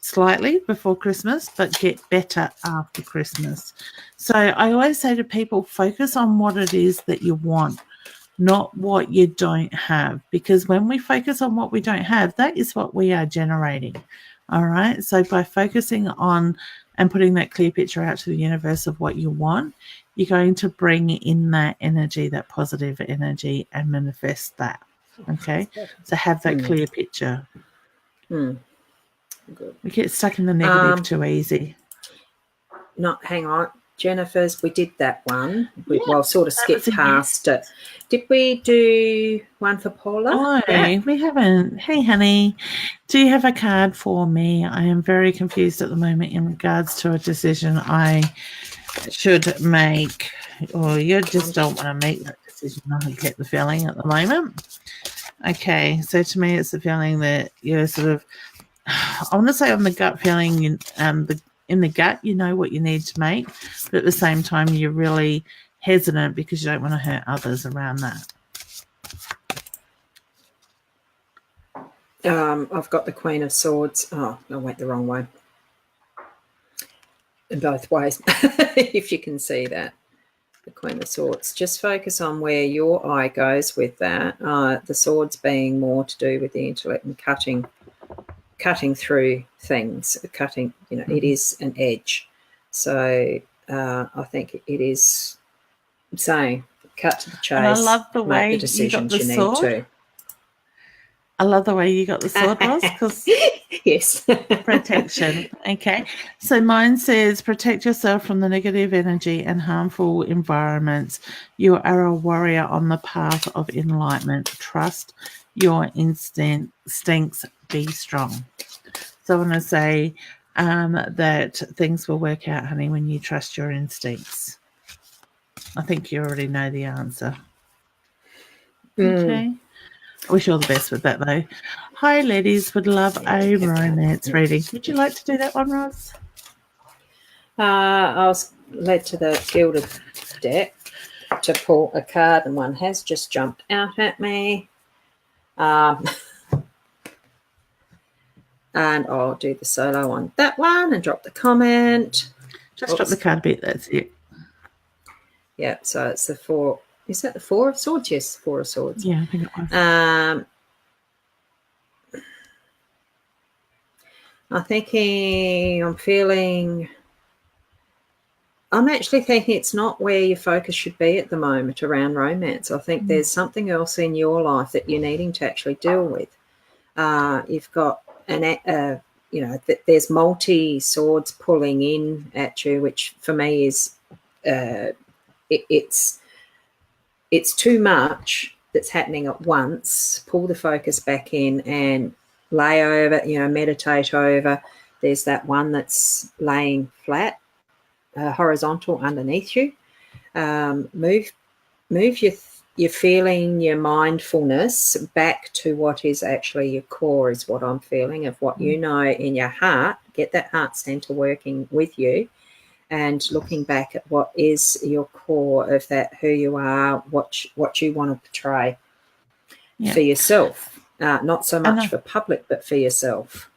slightly before Christmas, but get better after Christmas. So I always say to people, focus on what it is that you want, not what you don't have. Because when we focus on what we don't have, that is what we are generating. All right. So by focusing on and putting that clear picture out to the universe of what you want, you're going to bring in that energy, that positive energy, and manifest that. Okay. So have that clear picture. Good. We get stuck in the negative too easy. Hang on. Jennifer's, we did that one. Well, sort of skipped past it. Did we do one for Paula? No, we haven't. Hey, honey, do you have a card for me? I am very confused at the moment in regards to a decision I should make, or you just don't want to make that decision. I get the feeling at the moment. Okay, so to me, it's the feeling that you're sort of, I want to say on the gut feeling, in the gut, you know what you need to make, but at the same time, you're really hesitant because you don't want to hurt others around that. I've got the Queen of Swords. Oh, I went the wrong way. In both ways, if you can see that. The Queen of Swords. Just focus on where your eye goes with that. The swords being more to do with the intellect and cutting through things. It is an edge. So I think it is saying cut to the chase. And I love the way the decisions you got the sword. need to. I love the way you got the sword, Ross, because yes, protection. Okay, so mine says protect yourself from the negative energy and harmful environments. You are a warrior on the path of enlightenment. Trust your instincts. Be strong. So I want to say that things will work out, honey, when you trust your instincts. I think you already know the answer. Okay. I wish you all the best with that, though. Hi, ladies. Would love a romance reading. Would you like to do that one, Roz? I was led to the Gilded deck to pull a card, and one has just jumped out at me. And I'll do the solo on that one and drop the comment. Just drop the card a bit. That's it. Yeah, so it's the four. Is that the Four of Swords? Yes, Four of Swords. Yeah, I think it was. I'm actually thinking it's not where your focus should be at the moment around romance. I think there's something else in your life that you're needing to actually deal with. You've got there's multi swords pulling in at you, which for me is it's too much that's happening at once. Pull the focus back in and lay over, meditate over. There's that one that's laying flat, horizontal underneath you. Move your feeling, your mindfulness back to what is actually your core, is what I'm feeling, of what you know in your heart. Get that heart center working with you and looking back at what is your core of that, who you are, what you want to portray for yourself. Not so much for public, but for yourself.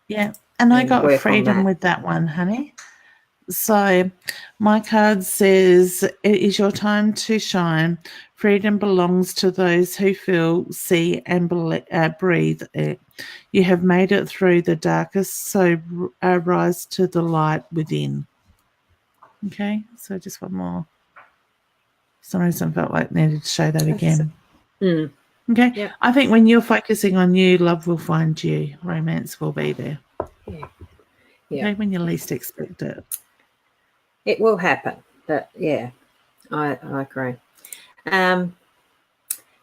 Yeah, and I got freedom with that one, honey. So my card says, it is your time to shine. Freedom belongs to those who feel, see, and breathe it. You have made it through the darkest, so rise to the light within. Okay, so just one more. For some reason I felt like I needed to show that again. Okay, yep. I think when you're focusing on you, love will find you. Romance will be there. Yeah. Okay, when you least expect it. It will happen, but yeah, I agree. And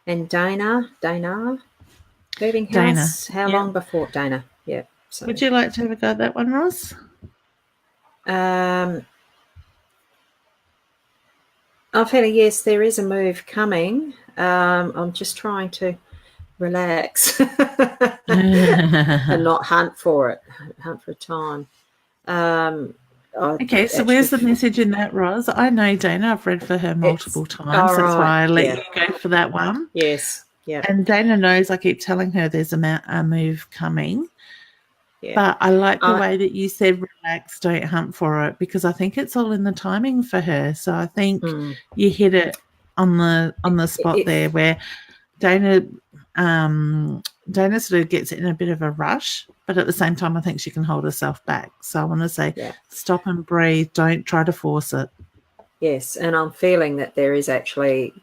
Dana, moving house. How long before Dana? Yeah. So. Would you like to have a go at that one, Ross? I feel yes, there is a move coming. I'm just trying to relax and not hunt for time. Okay, so where's the message in that, Roz? I know Dana. I've read for her multiple times. That's why I let you go for that one. Yes. Yeah. And Dana knows I keep telling her there's a move coming. Yeah. But I like the way that you said relax, don't hunt for it, because I think it's all in the timing for her. So I think you hit it on the spot there where Dana sort of gets in a bit of a rush, but at the same time I think she can hold herself back. So I want to say stop and breathe, don't try to force it. Yes, and I'm feeling that there is actually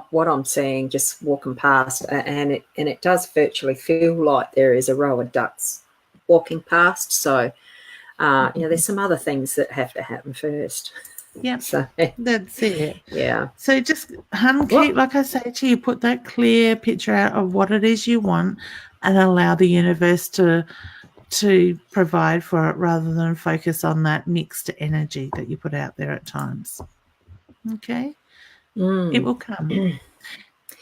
what I'm seeing just walking past, and it does virtually feel like there is a row of ducks walking past. So, there's some other things that have to happen first. Yeah, so that's it. Yeah. So just, keep, like I say to you, put that clear picture out of what it is you want and allow the universe to provide for it rather than focus on that mixed energy that you put out there at times. Okay? It will come.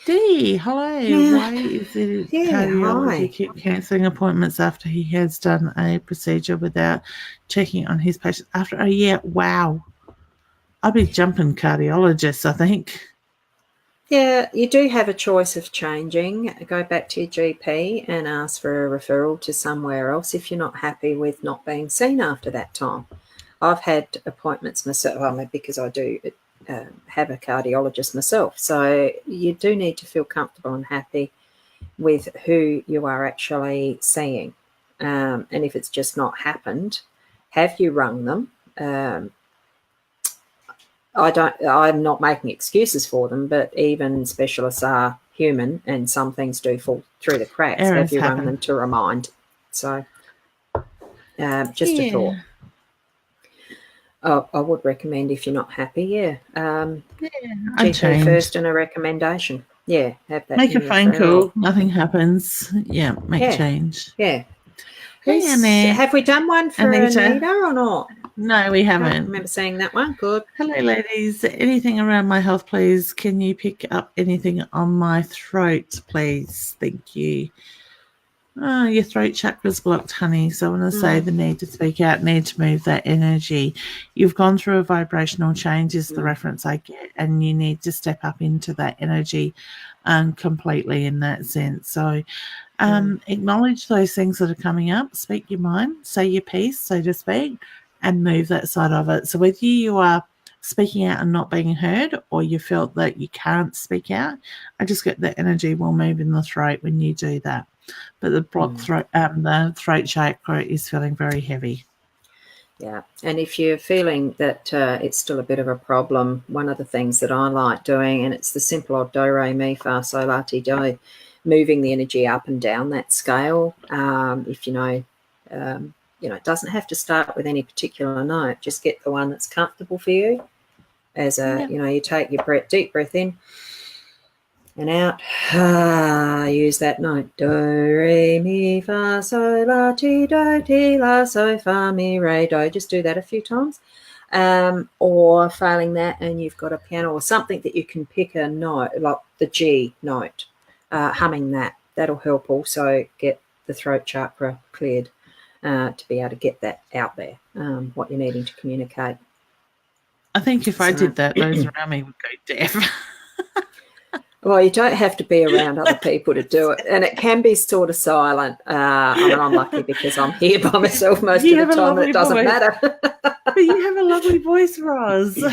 Dee, hello. Yeah. Why is it cardiology keep cancelling appointments after he has done a procedure without checking on his patient? After a year, wow. I'd be jumping cardiologists, I think. Yeah, you do have a choice of changing. Go back to your GP and ask for a referral to somewhere else if you're not happy with not being seen after that time. I've had appointments myself, because I do have a cardiologist myself. So you do need to feel comfortable and happy with who you are actually seeing. And if it's just not happened, have you rung them? I'm not making excuses for them, but even specialists are human and some things do fall through the cracks. Have you rung them to remind? So just a thought. I would recommend if you're not happy, GP first and a recommendation. Yeah, have that. Make a phone call. Nothing happens. Yeah, make change. Yeah. Have we done one for Anita or not? No, we haven't. I don't remember seeing that one. Good. Hello, ladies. Anything around my health, please? Can you pick up anything on my throat, please? Thank you. Oh, your throat chakra's blocked, honey. So I want to say the need to speak out, need to move that energy. You've gone through a vibrational change is the reference I get, and you need to step up into that energy completely in that sense. So acknowledge those things that are coming up, speak your mind, say your piece, so to speak, and move that side of it. So whether you are speaking out and not being heard or you felt that you can't speak out, I just get the energy will move in the throat when you do that. But the the throat chakra is feeling very heavy. Yeah, and if you're feeling that it's still a bit of a problem, one of the things that I like doing, and it's the simple old do, re, mi, fa, sol, la, ti, do, moving the energy up and down that scale. If it doesn't have to start with any particular note. Just get the one that's comfortable for you. You take your deep breath in and out. Use that note. Do, re, mi, fa, sol, la, ti, la, so, fa, mi, re, do. Just do that a few times. Or failing that and you've got a piano or something that you can pick a note, like the G note, humming that. That'll help also get the throat chakra cleared to be able to get that out there, what you're needing to communicate. I think if I did that, those around me would go deaf. Well, you don't have to be around other people to do it, and it can be sort of silent. I'm lucky because I'm here by myself most of the time, and it doesn't matter. But you have a lovely voice, Roz.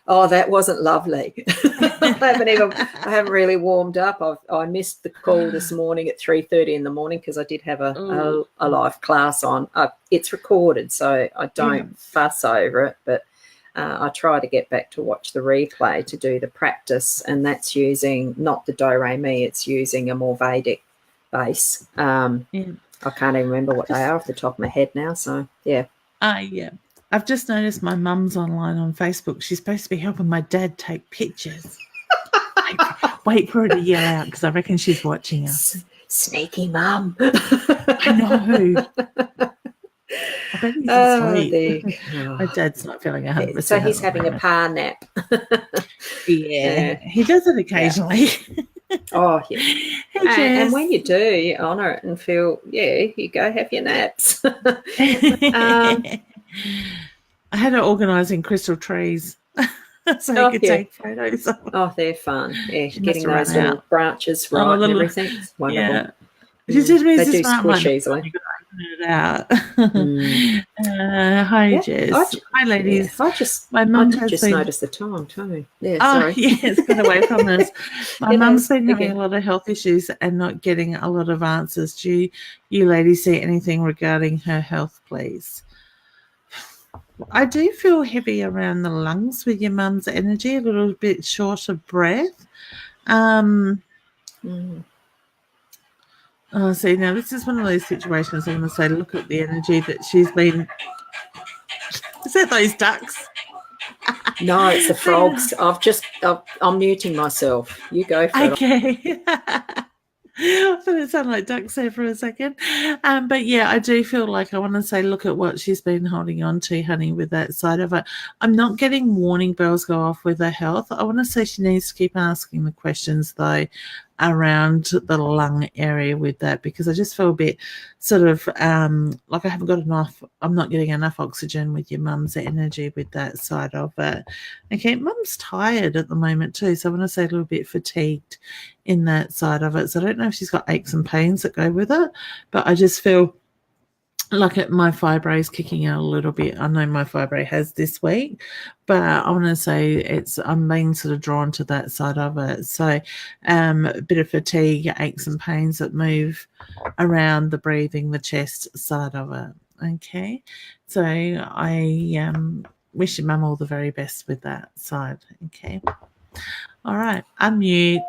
Oh, that wasn't lovely. I haven't really warmed up. I missed the call this morning at 3:30 in the morning because I did have a live class on. It's recorded, so I don't fuss over it, but I try to get back to watch the replay to do the practice, and that's using not the do, re, mi, it's using a more Vedic base. I can't even remember what they are off the top of my head now, so yeah. I've just noticed my mum's online on Facebook. She's supposed to be helping my dad take pictures. Wait for her to yell out because I reckon she's watching us. Sneaky mum. I know. I bet he's asleep. My dad's not feeling 100%. So he's having a power nap. Yeah, he does it occasionally. Oh, yeah. And when you do, you honour it and feel, you go have your naps. I had her organising crystal trees so you could take photos of them. Oh, they're fun. Yeah, getting those little branches right and everything. It's wonderful. Yeah. She said to me, they do squish easily. You got to open it out. Hi, Jess. Hi, ladies. Yeah, my mum has just noticed the time too. Yeah, sorry. Yeah, it's been away from us. My mum's been having a lot of health issues and not getting a lot of answers. Do you ladies see anything regarding her health, please? I do feel heavy around the lungs with your mum's energy, a little bit short of breath. Oh, see, now this is one of those situations I want to say, look at the energy that she's been. Is that those ducks? No, it's the frogs. I'm muting myself. You go for it. Okay. I thought it sounded like ducks there for a second. But yeah, I do feel like I want to say, look at what she's been holding on to, honey, with that side of it. I'm not getting warning bells go off with her health. I want to say she needs to keep asking the questions, though, around the lung area with that, because I just feel a bit sort of like I haven't got enough. I'm not getting enough oxygen with your mum's energy with that side of it. Okay, mum's tired at the moment too, so I want to say a little bit fatigued in that side of it. So I don't know if she's got aches and pains that go with it, but I just feel like my fibro is kicking out a little bit. I know my fibro has this week, but I want to say I'm being sort of drawn to that side of it. So a bit of fatigue, aches and pains that move around the breathing, the chest side of it. Okay, so I wish your mum all the very best with that side. Okay, all right, unmute.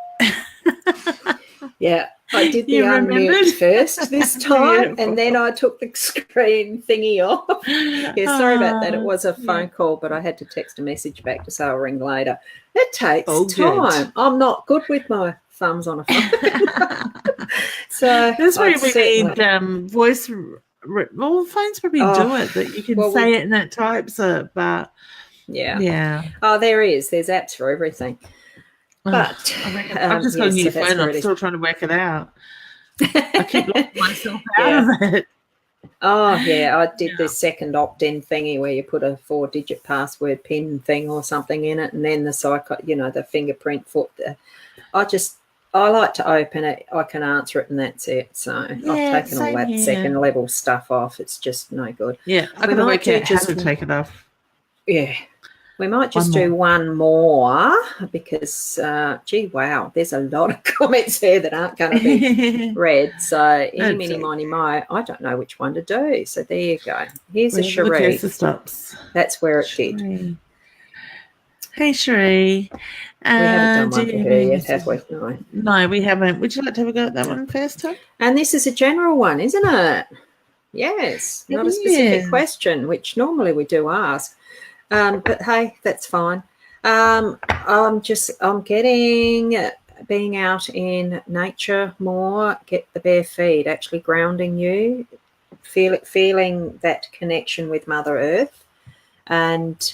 Yeah, I did the unmute first this time, and then I took the screen thingy off. Yeah, sorry about that. It was a phone call, but I had to text a message back to say I'll ring later. It takes time. Good. I'm not good with my thumbs on a phone. So that's why we need voice. Well, phones probably do it, that you can say it and it types it, but yeah. Oh, there's apps for everything. But I've just got a new phone. I'm still trying to work it out. I keep locking myself out of it. Oh, yeah. I did the second opt-in thingy where you put a 4-digit password PIN thing or something in it, and then the fingerprint foot. I like to open it. I can answer it, and that's it. So I've taken all that second level stuff off. It's just no good. Yeah, I can work out how to take it off. Yeah. We might just do one more because, wow, there's a lot of comments there that aren't going to be read. So, mini, miny, mo, I don't know which one to do. So, there you go. Here's a Cherie. That's where it did. Hey, Cherie. We haven't done one for her yet, have we? No, we haven't. Would you like to have a go at that one first, Tom? And this is a general one, isn't it? Yes, not a specific question, which normally we do ask. But hey, that's fine. I'm getting being out in nature more, get the bare feet, actually grounding you, feeling that connection with Mother Earth. And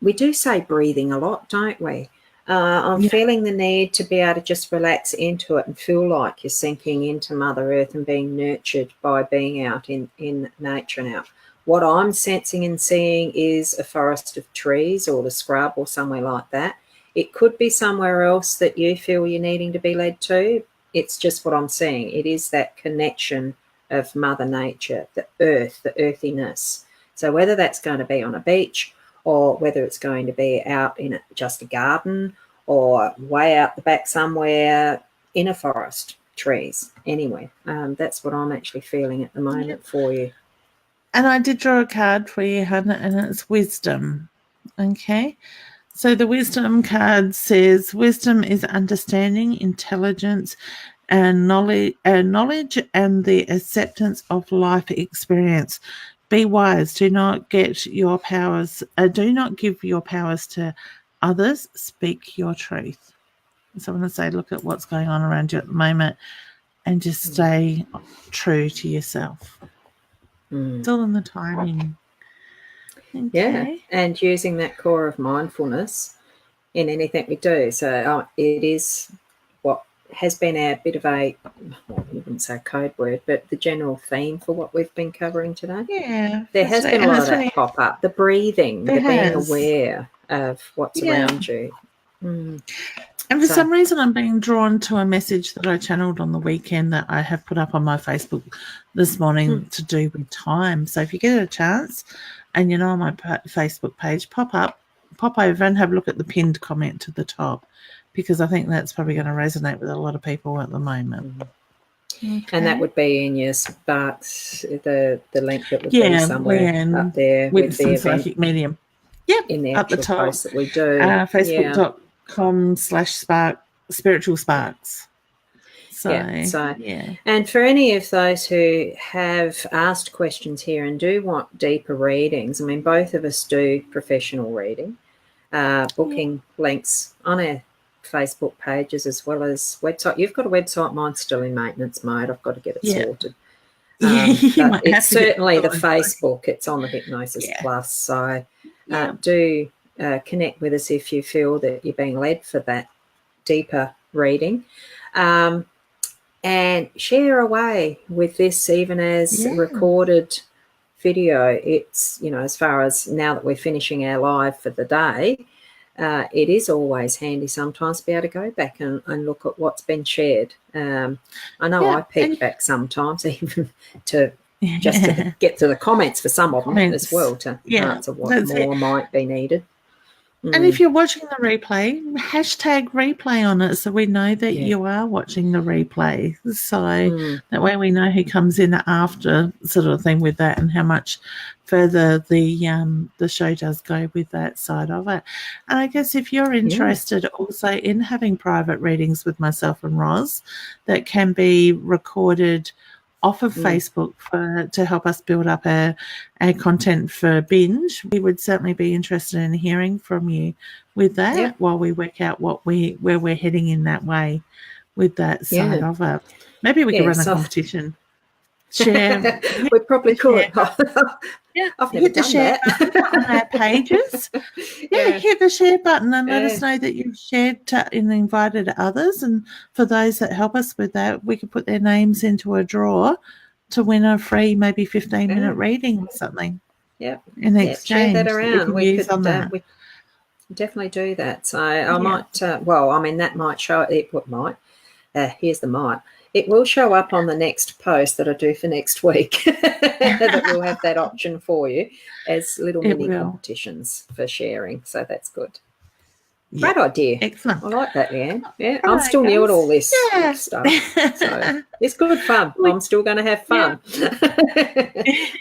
we do say breathing a lot, don't we? I'm feeling the need to be able to just relax into it and feel like you're sinking into Mother Earth and being nurtured by being out in nature now. What I'm sensing and seeing is a forest of trees or the scrub or somewhere like that. It could be somewhere else that you feel you're needing to be led to. It's just what I'm seeing. It is that connection of Mother Nature, the earth, the earthiness. So whether that's going to be on a beach or whether it's going to be out in just a garden or way out the back somewhere in a forest, trees, anyway. That's what I'm actually feeling at the moment for you. And I did draw a card for you, Hannah, and it's wisdom. Okay. So the wisdom card says wisdom is understanding, intelligence, and knowledge and the acceptance of life experience. Be wise. Do not get your powers. Do not give your powers to others. Speak your truth. So I'm going to say, look at what's going on around you at the moment, and just stay true to yourself. It's all in the timing. Okay. Yeah, and using that core of mindfulness in anything we do. So it is what has been a bit of a, well, you wouldn't say code word, but the general theme for what we've been covering today. Yeah. There has been a lot of that pop up. The breathing, the being aware of what's around you. And for some reason, I'm being drawn to a message that I channeled on the weekend that I have put up on my Facebook this morning to do with time. So if you get a chance and you're on my Facebook page, pop over and have a look at the pinned comment to the top, because I think that's probably going to resonate with a lot of people at the moment. Okay. And that would be in your Sparks, the link that would be somewhere up there with the event. Psychic Medium. Yep, in the up actual the top post that we do. Facebook.com/spiritual sparks. So, and for any of those who have asked questions here and do want deeper readings, I mean, both of us do professional reading, booking links on our Facebook pages as well as website. You've got a website, mine's still in maintenance mode. I've got to get it sorted. But it's certainly the Facebook. It's on the Hypnosis Plus. So do connect with us if you feel that you're being led for that deeper reading. And share away with this, even as recorded video. It's, as far as now that we're finishing our live for the day, it is always handy sometimes to be able to go back and look at what's been shared. I know I peek back sometimes even to just to get to the comments for some of them as well to answer what more might be needed. And if you're watching the replay, hashtag replay on it so we know that you are watching the replay. So that way we know who comes in after, sort of thing, with that, and how much further the show does go with that side of it. And I guess if you're interested also in having private readings with myself and Roz that can be recorded off of Facebook to help us build up our content for binge, we would certainly be interested in hearing from you with that while we work out where we're heading in that way with that side of it. Maybe we could run a competition. Share. We probably could. I've never hit the done share that button on our pages. Hit the share button and let us know that you've shared and invited others. And for those that help us with that, we could put their names into a draw to win a free, maybe 15-minute reading or something. In exchange, share that around. We definitely do that. So I might. That might show it. What might? Here's the might. It will show up on the next post that I do for next week. That we'll have that option for you as little mini competitions for sharing. So that's good. Great idea. Excellent. I like that, Leanne. Yeah, I'm still new at all this stuff. So it's good fun. I'm still going to have fun.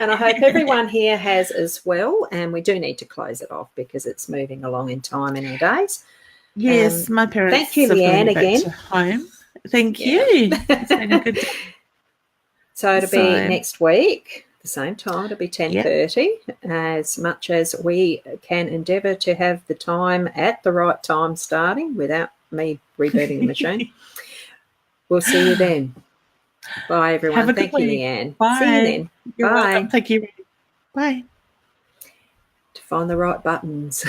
And I hope everyone here has as well. And we do need to close it off because it's moving along in time in our days. Yes, my parents. Thank you, Leanne, again. Home. Thank you. It's been a good day. So it'll be next week, the same time. It'll be 10:30. As much as we can endeavour to have the time at the right time starting without me rebooting the machine. We'll see you then. Bye, everyone. Thank you, Leanne. Bye. See you then. You're Bye. welcome. Thank you. Bye. To find the right buttons.